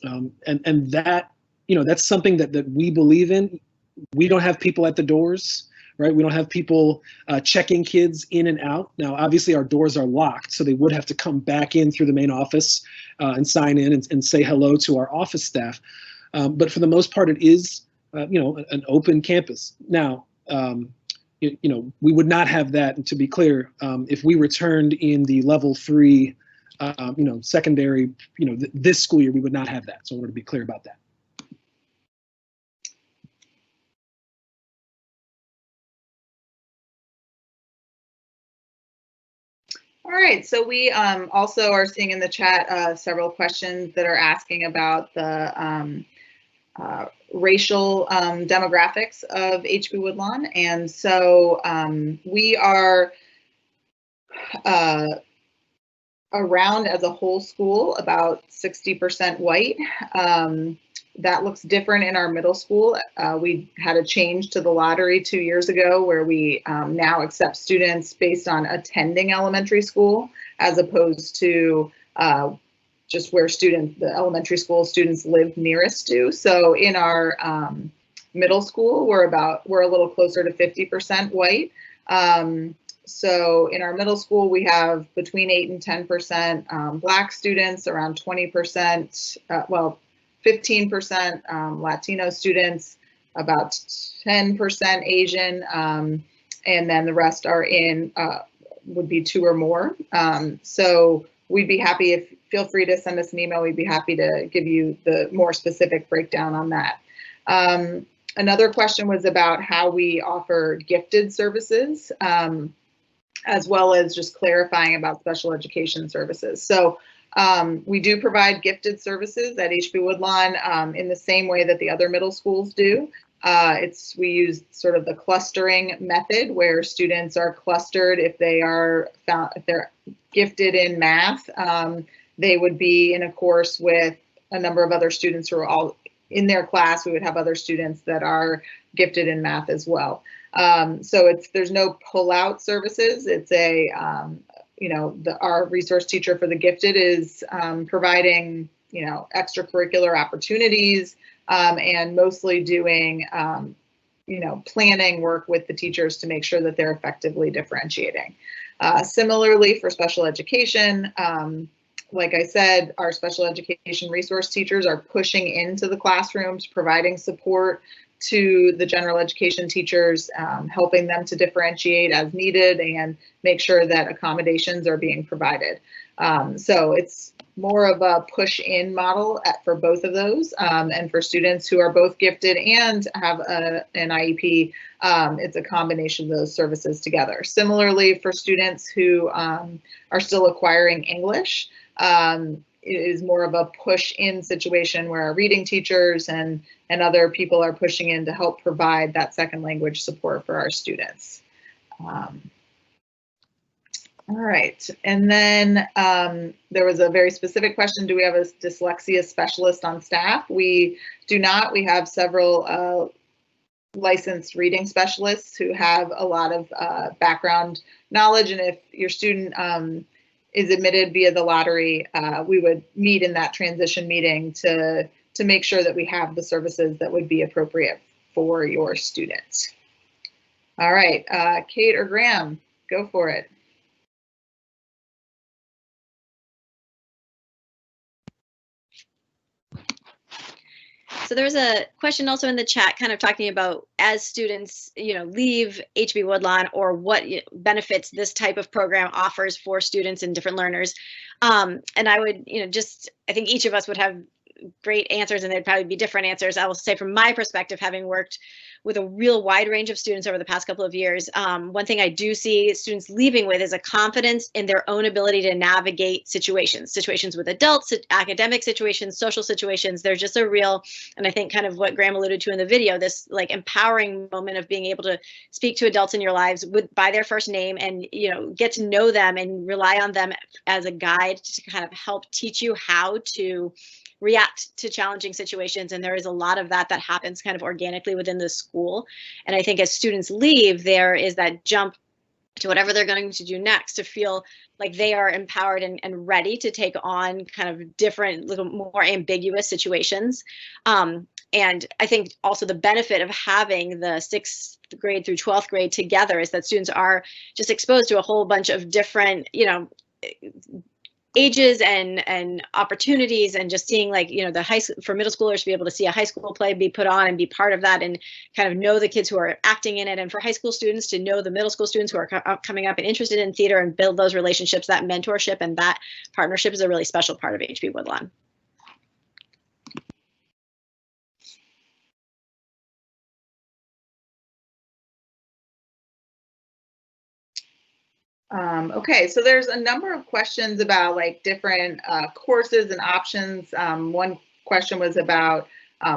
H: And that, that's something that we believe in. We don't have people at the doors. Right, we don't have people checking kids in and out. Now, obviously, our doors are locked, so they would have to come back in through the main office and sign in and say hello to our office staff. But for the most part, it is, an open campus. Now, we would not have that. And to be clear, if we returned in the level 3, secondary, this school year, we would not have that. So I want to be clear about that.
B: All right, so we also are seeing in the chat several questions that are asking about the racial demographics of HB Woodlawn. And so we are around as a whole school about 60% white. That looks different in our middle school. We had a change to the lottery 2 years ago where we now accept students based on attending elementary school as opposed to just where the elementary school students live nearest to. So in our middle school, we're a little closer to 50% white. So in our middle school, we have between 8 and 10% Black students, around 20%, 15% Latino students, about 10% Asian, and then the rest are would be 2 or more. So we'd be happy feel free to send us an email. We'd be happy to give you the more specific breakdown on that. Another question was about how we offer gifted services, as well as just clarifying about special education services. So we do provide gifted services at HB Woodlawn in the same way that the other middle schools do. We use sort of the clustering method where students are clustered if they're gifted in math. They would be in a course with a number of other students who are all in their class. We would have other students that are gifted in math as well. So there's no pull-out services. It's our resource teacher for the gifted is providing, extracurricular opportunities and mostly doing, planning work with the teachers to make sure that they're effectively differentiating. Similarly, for special education, like I said, our special education resource teachers are pushing into the classrooms, providing support to the general education teachers, helping them to differentiate as needed and make sure that accommodations are being provided. So it's more of a push-in model for both of those. And for students who are both gifted and have an IEP, it's a combination of those services together. Similarly, for students who are still acquiring English, it is more of a push-in situation where our reading teachers and other people are pushing in to help provide that second language support for our students. All right, and then there was a very specific question, do we have a dyslexia specialist on staff? We do not. We have several licensed reading specialists who have a lot of background knowledge, and if your student is admitted via the lottery, we would meet in that transition meeting to make sure that we have the services that would be appropriate for your student. All right, Kate or Graham, go for it.
I: So there's a question also in the chat kind of talking about as students, leave HB Woodlawn, or what benefits this type of program offers for students and different learners. And I would, I think each of us would have great answers, and they'd probably be different answers. I will say from my perspective, having worked with a real wide range of students over the past couple of years, one thing I do see students leaving with is a confidence in their own ability to navigate situations with adults, academic situations, social situations. There's just a real, and I think kind of what Graham alluded to in the video, this like empowering moment of being able to speak to adults in your lives by their first name, and get to know them and rely on them as a guide to kind of help teach you how to react to challenging situations. And there is a lot of that happens kind of organically within the school. And I think as students leave, there is that jump to whatever they're going to do next, to feel like they are empowered and ready to take on kind of different, little more ambiguous situations. And I think also the benefit of having the 6th grade through 12th grade together is that students are just exposed to a whole bunch of different, ages and opportunities, and just seeing like, the high school, for middle schoolers to be able to see a high school play be put on and be part of that and kind of know the kids who are acting in it, and for high school students to know the middle school students who are coming up and interested in theater and build those relationships. That mentorship and that partnership is a really special part of HB Woodlawn.
B: Okay, so there's a number of questions about like different courses and options. One question was about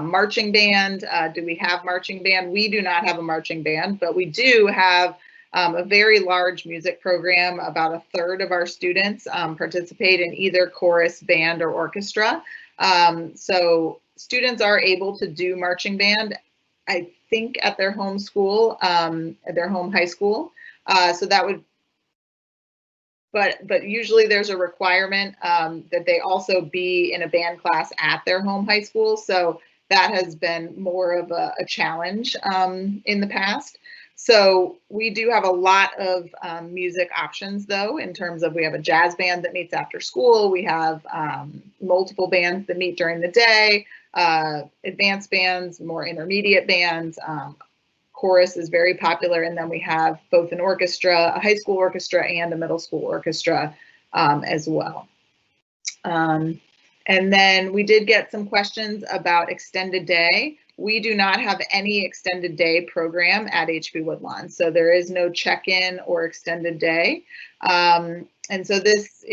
B: marching band. Do we have marching band? We do not have a marching band, but we do have a very large music program. About a third of our students participate in either chorus, band, or orchestra. So students are able to do marching band, I think, at their home school, at their home high school. So that would, but usually there's a requirement that they also be in a band class at their home high school. So that has been more of a challenge in the past. So we do have a lot of music options, though, in terms of we have a jazz band that meets after school. We have multiple bands that meet during the day, advanced bands, more intermediate bands. Chorus is very popular, and then we have both an orchestra, a high school orchestra, and a middle school orchestra as well. And then we did get some questions about extended day. We do not have any extended day program at HB Woodlawn, so there is no check-in or extended day. And so this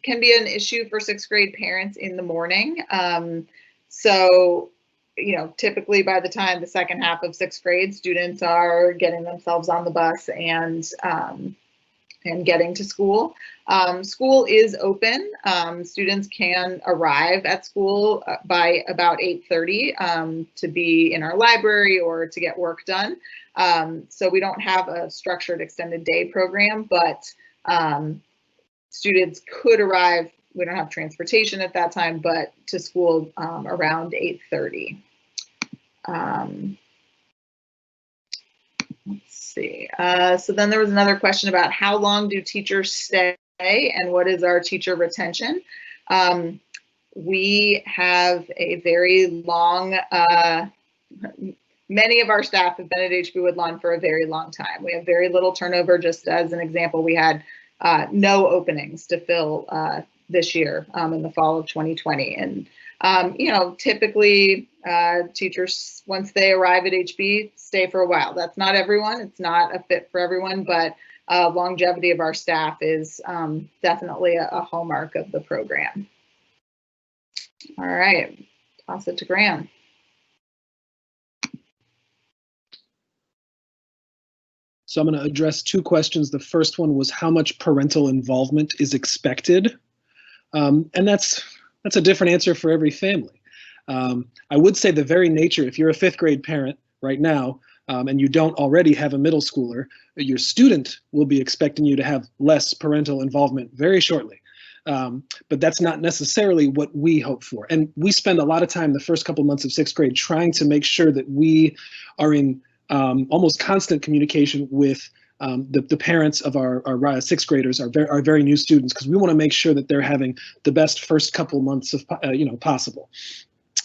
B: can be an issue for 6th grade parents in the morning. So typically by the time the second half of 6th grade, students are getting themselves on the bus and getting to school. School is open. Students can arrive at school by about 8:30 to be in our library or to get work done. So we don't have a structured extended day program, but students could arrive. We don't have transportation at that time, but to school around 8:30. Let's see. So then there was another question about how long do teachers stay and what is our teacher retention? We have a very long, many of our staff have been at HB Woodlawn for a very long time. We have very little turnover. Just as an example, we had no openings to fill this year in the fall of 2020. And, typically teachers, once they arrive at HB, stay for a while. That's not everyone. It's not a fit for everyone, but longevity of our staff is definitely a hallmark of the program. All right, toss it to Graham.
H: So I'm going to address two questions. The first one was how much parental involvement is expected? And that's a different answer for every family. I would say the very nature, if you're a 5th grade parent right now, and you don't already have a middle schooler, your student will be expecting you to have less parental involvement very shortly. But that's not necessarily what we hope for. And we spend a lot of time the first couple months of 6th grade trying to make sure that we are in almost constant communication with the parents of our 6th graders, our very new students, because we want to make sure that they're having the best first couple months of possible.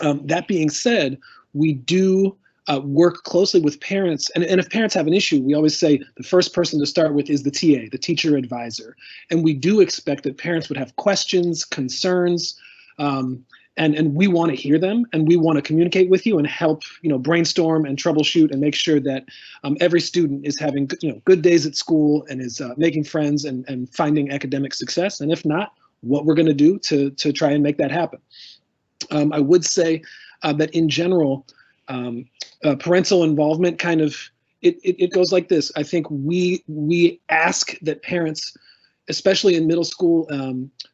H: That being said, we do work closely with parents, and if parents have an issue, we always say the first person to start with is the TA, the teacher advisor, and we do expect that parents would have questions, concerns, and we want to hear them, and we want to communicate with you and help brainstorm and troubleshoot and make sure that every student is having good days at school and is making friends and finding academic success, and if not, what we're going to do to try and make that happen. I would say that in general, parental involvement kind of, it goes like this. I think we ask that parents, especially in middle school,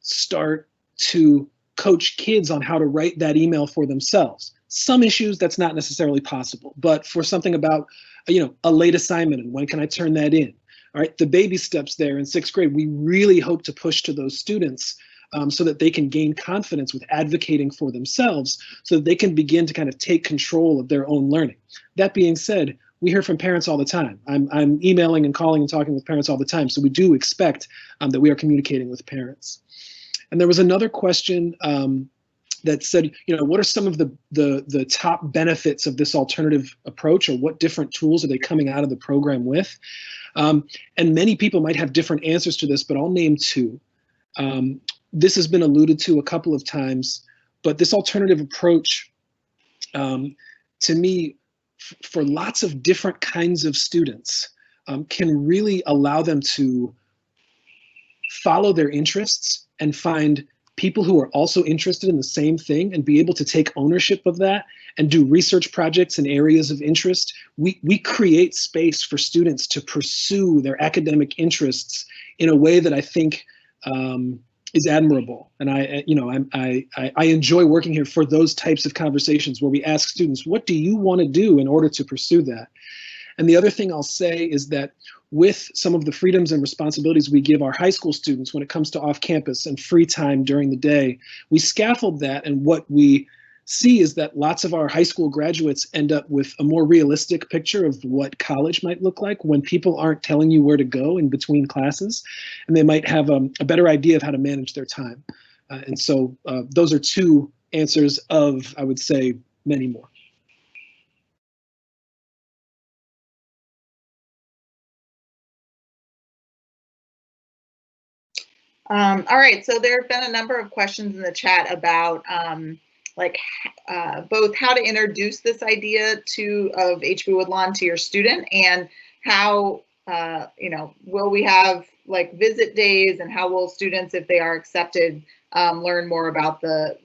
H: start to coach kids on how to write that email for themselves. Some issues that's not necessarily possible, but for something about a late assignment and when can I turn that in? All right, the baby steps there in 6th grade, we really hope to push to those students so that they can gain confidence with advocating for themselves, so that they can begin to kind of take control of their own learning. That being said, we hear from parents all the time. I'm emailing and calling and talking with parents all the time, so we do expect that we are communicating with parents. And there was another question that said, what are some of the top benefits of this alternative approach, or what different tools are they coming out of the program with? And many people might have different answers to this, but I'll name two. This has been alluded to a couple of times, but this alternative approach, to me, for lots of different kinds of students, can really allow them to follow their interests and find people who are also interested in the same thing and be able to take ownership of that and do research projects in areas of interest. We create space for students to pursue their academic interests in a way that I think is admirable. And I enjoy working here for those types of conversations where we ask students, what do you want to do in order to pursue that? And the other thing I'll say is that with some of the freedoms and responsibilities we give our high school students when it comes to off-campus and free time during the day, we scaffold that, and what we see is that lots of our high school graduates end up with a more realistic picture of what college might look like when people aren't telling you where to go in between classes, and they might have a better idea of how to manage their time. And so those are two answers of, I would say, many more.
B: All right, so there have been a number of questions in the chat about both how to introduce this idea of HB Woodlawn to your student, and how, will we have visit days, and how will students, if they are accepted, learn more about the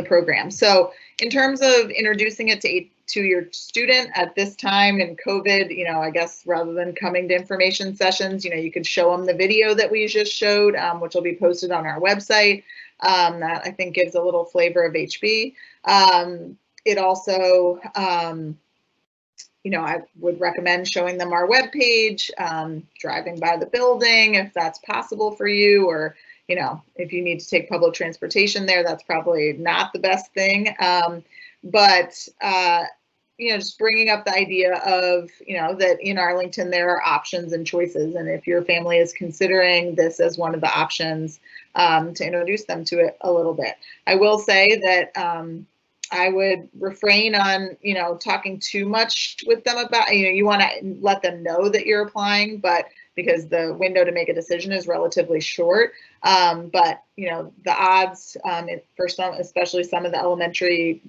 B: program. So in terms of introducing it to your student at this time in COVID, I guess rather than coming to information sessions, you could show them the video that we just showed, which will be posted on our website. That I think gives a little flavor of HB. It also, I would recommend showing them our webpage, driving by the building if that's possible for you, or if you need to take public transportation there, that's probably not the best thing. Just bringing up the idea of, that in Arlington there are options and choices, and if your family is considering this as one of the options, to introduce them to it a little bit. I will say that I would refrain on, talking too much with them about, you want to let them know that you're applying, but because the window to make a decision is relatively short. But the odds for some, especially some of the elementary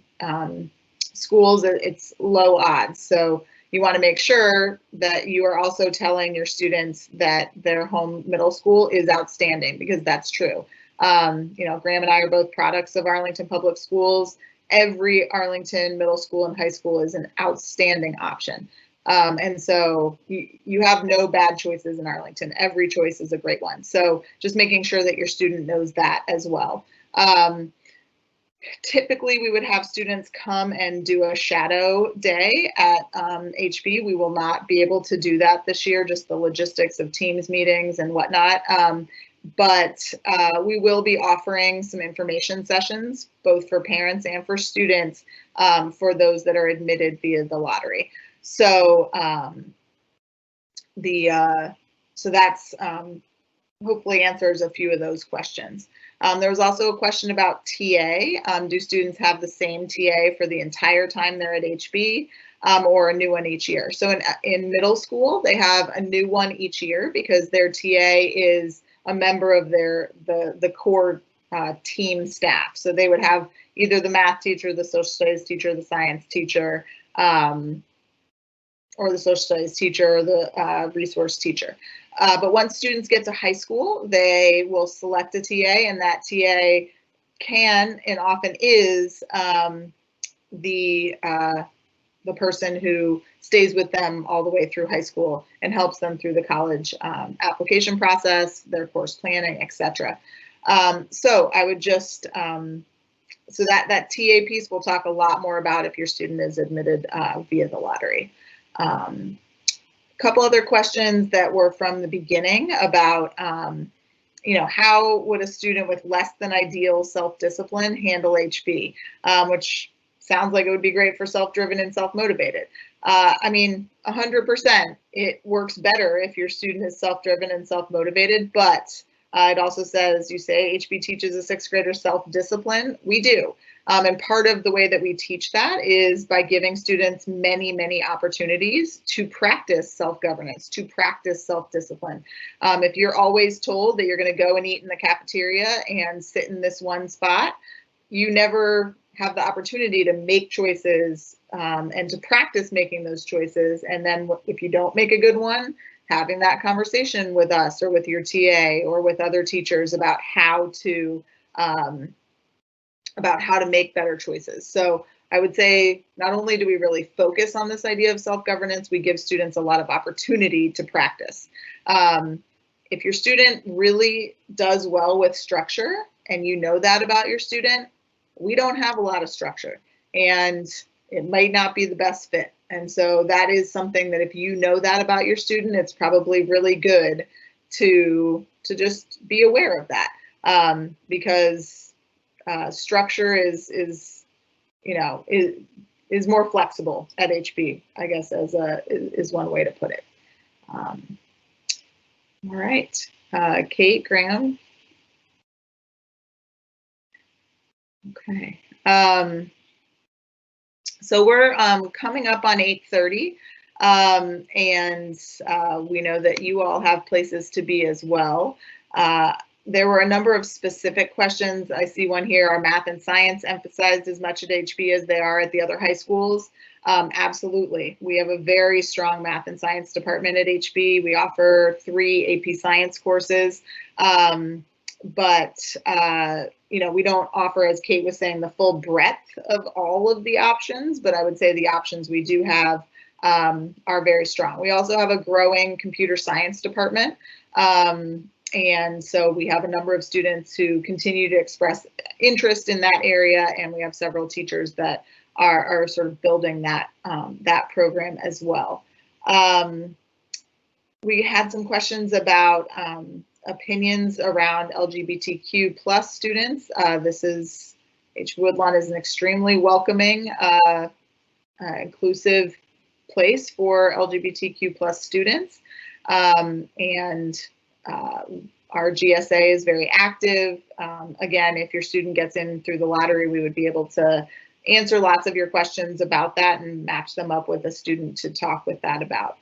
B: schools, it's low odds. So you want to make sure that you are also telling your students that their home middle school is outstanding, because that's true. Graham and I are both products of Arlington Public Schools. Every Arlington middle school and high school is an outstanding option. And so you have no bad choices in Arlington. Every choice is a great one. So just making sure that your student knows that as well. Typically, we would have students come and do a shadow day at HB. We will not be able to do that this year, just the logistics of Teams meetings and whatnot. But we will be offering some information sessions, both for parents and for students, for those that are admitted via the lottery. So so that's hopefully answers a few of those questions. There was also a question about TA. Do students have the same TA for the entire time they're at HB, or a new one each year? So in middle school, they have a new one each year because their TA is a member of the core team staff. So they would have either the math teacher, the social studies teacher, the science teacher, or the social studies teacher, or the resource teacher. But once students get to high school, they will select a TA, and that TA can and often is the person who stays with them all the way through high school and helps them through the college application process, their course planning, etc. So I would just, so that TA piece we'll talk a lot more about if your student is admitted via the lottery. Couple other questions that were from the beginning about, how would a student with less than ideal self-discipline handle HB, which sounds like it would be great for self-driven and self-motivated. I mean, 100%, it works better if your student is self-driven and self-motivated, but it also says, you say HB teaches a sixth grader self-discipline. We do. And part of the way that we teach that is by giving students many, many opportunities to practice self-governance, to practice self-discipline. If you're always told that you're going to go and eat in the cafeteria and sit in this one spot, you never have the opportunity to make choices and to practice making those choices. And then if you don't make a good one, having that conversation with us or with your TA or with other teachers about how to make better choices. So I would say not only do we really focus on this idea of self-governance, we give students a lot of opportunity to practice. If your student really does well with structure and you know that about your student, we don't have a lot of structure and it might not be the best fit. And so that is something that if you know that about your student, it's probably really good to just be aware of that, because structure is more flexible at HB, I guess, is one way to put it. All right, Kate, Graham. Okay. So we're coming up on 8:30, and we know that you all have places to be as well. There were a number of specific questions. I see one here. Are math and science emphasized as much at HB as they are at the other high schools? Absolutely. We have a very strong math and science department at HB. We offer 3 AP Science courses, but we don't offer, as Kate was saying, the full breadth of all of the options, but I would say the options we do have are very strong. We also have a growing computer science department. And so we have a number of students who continue to express interest in that area, and we have several teachers that are sort of building that that program as well. We had some questions about opinions around LGBTQ plus students. HB Woodlawn is an extremely welcoming, inclusive place for LGBTQ plus students, and our GSA is very active. Again, if your student gets in through the lottery, we would be able to answer lots of your questions about that and match them up with a student to talk with that about.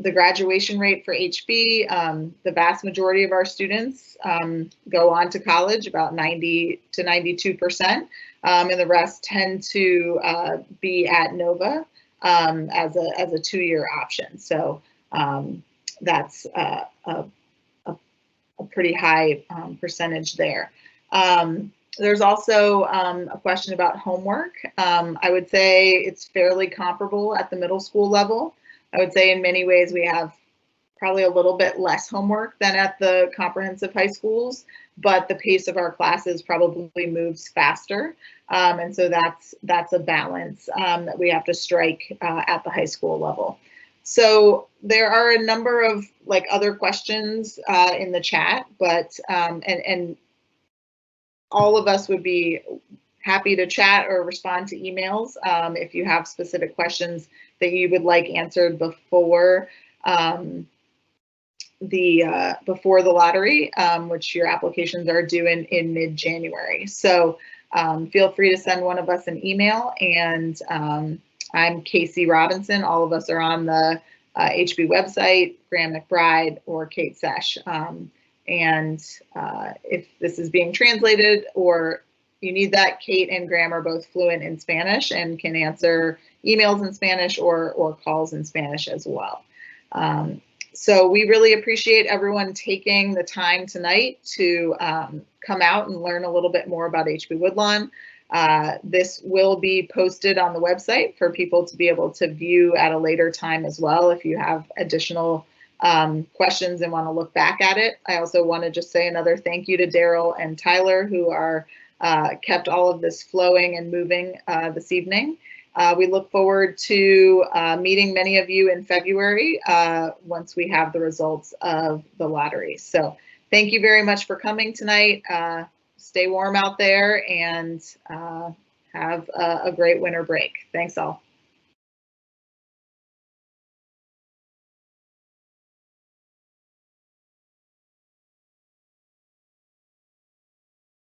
B: The graduation rate for HB, the vast majority of our students go on to college, about 90 to 92%, and the rest tend to be at Nova as a 2-year option. So that's a pretty high percentage there. There's also a question about homework. I would say it's fairly comparable at the middle school level. I would say in many ways we have probably a little bit less homework than at the comprehensive high schools, but the pace of our classes probably moves faster. And so that's a balance that we have to strike at the high school level. So there are a number of like other questions in the chat, but and all of us would be happy to chat or respond to emails if you have specific questions that you would like answered before before the lottery, which your applications are due in mid-January. So feel free to send one of us an email, and I'm Casey Robinson. All of us are on the HB website, Graham McBride or Kate Sesh. And if this is being translated or you need that, Kate and Graham are both fluent in Spanish and can answer emails in Spanish or calls in Spanish as well. So we really appreciate everyone taking the time tonight to come out and learn a little bit more about HB Woodlawn. This will be posted on the website for people to be able to view at a later time as well if you have additional questions and want to look back at it. I also want to just say another thank you to Daryl and Tyler, who are kept all of this flowing and moving this evening. We look forward to meeting many of you in February once we have the results of the lottery. So thank you very much for coming tonight. Stay warm out there and have a great winter break. Thanks all.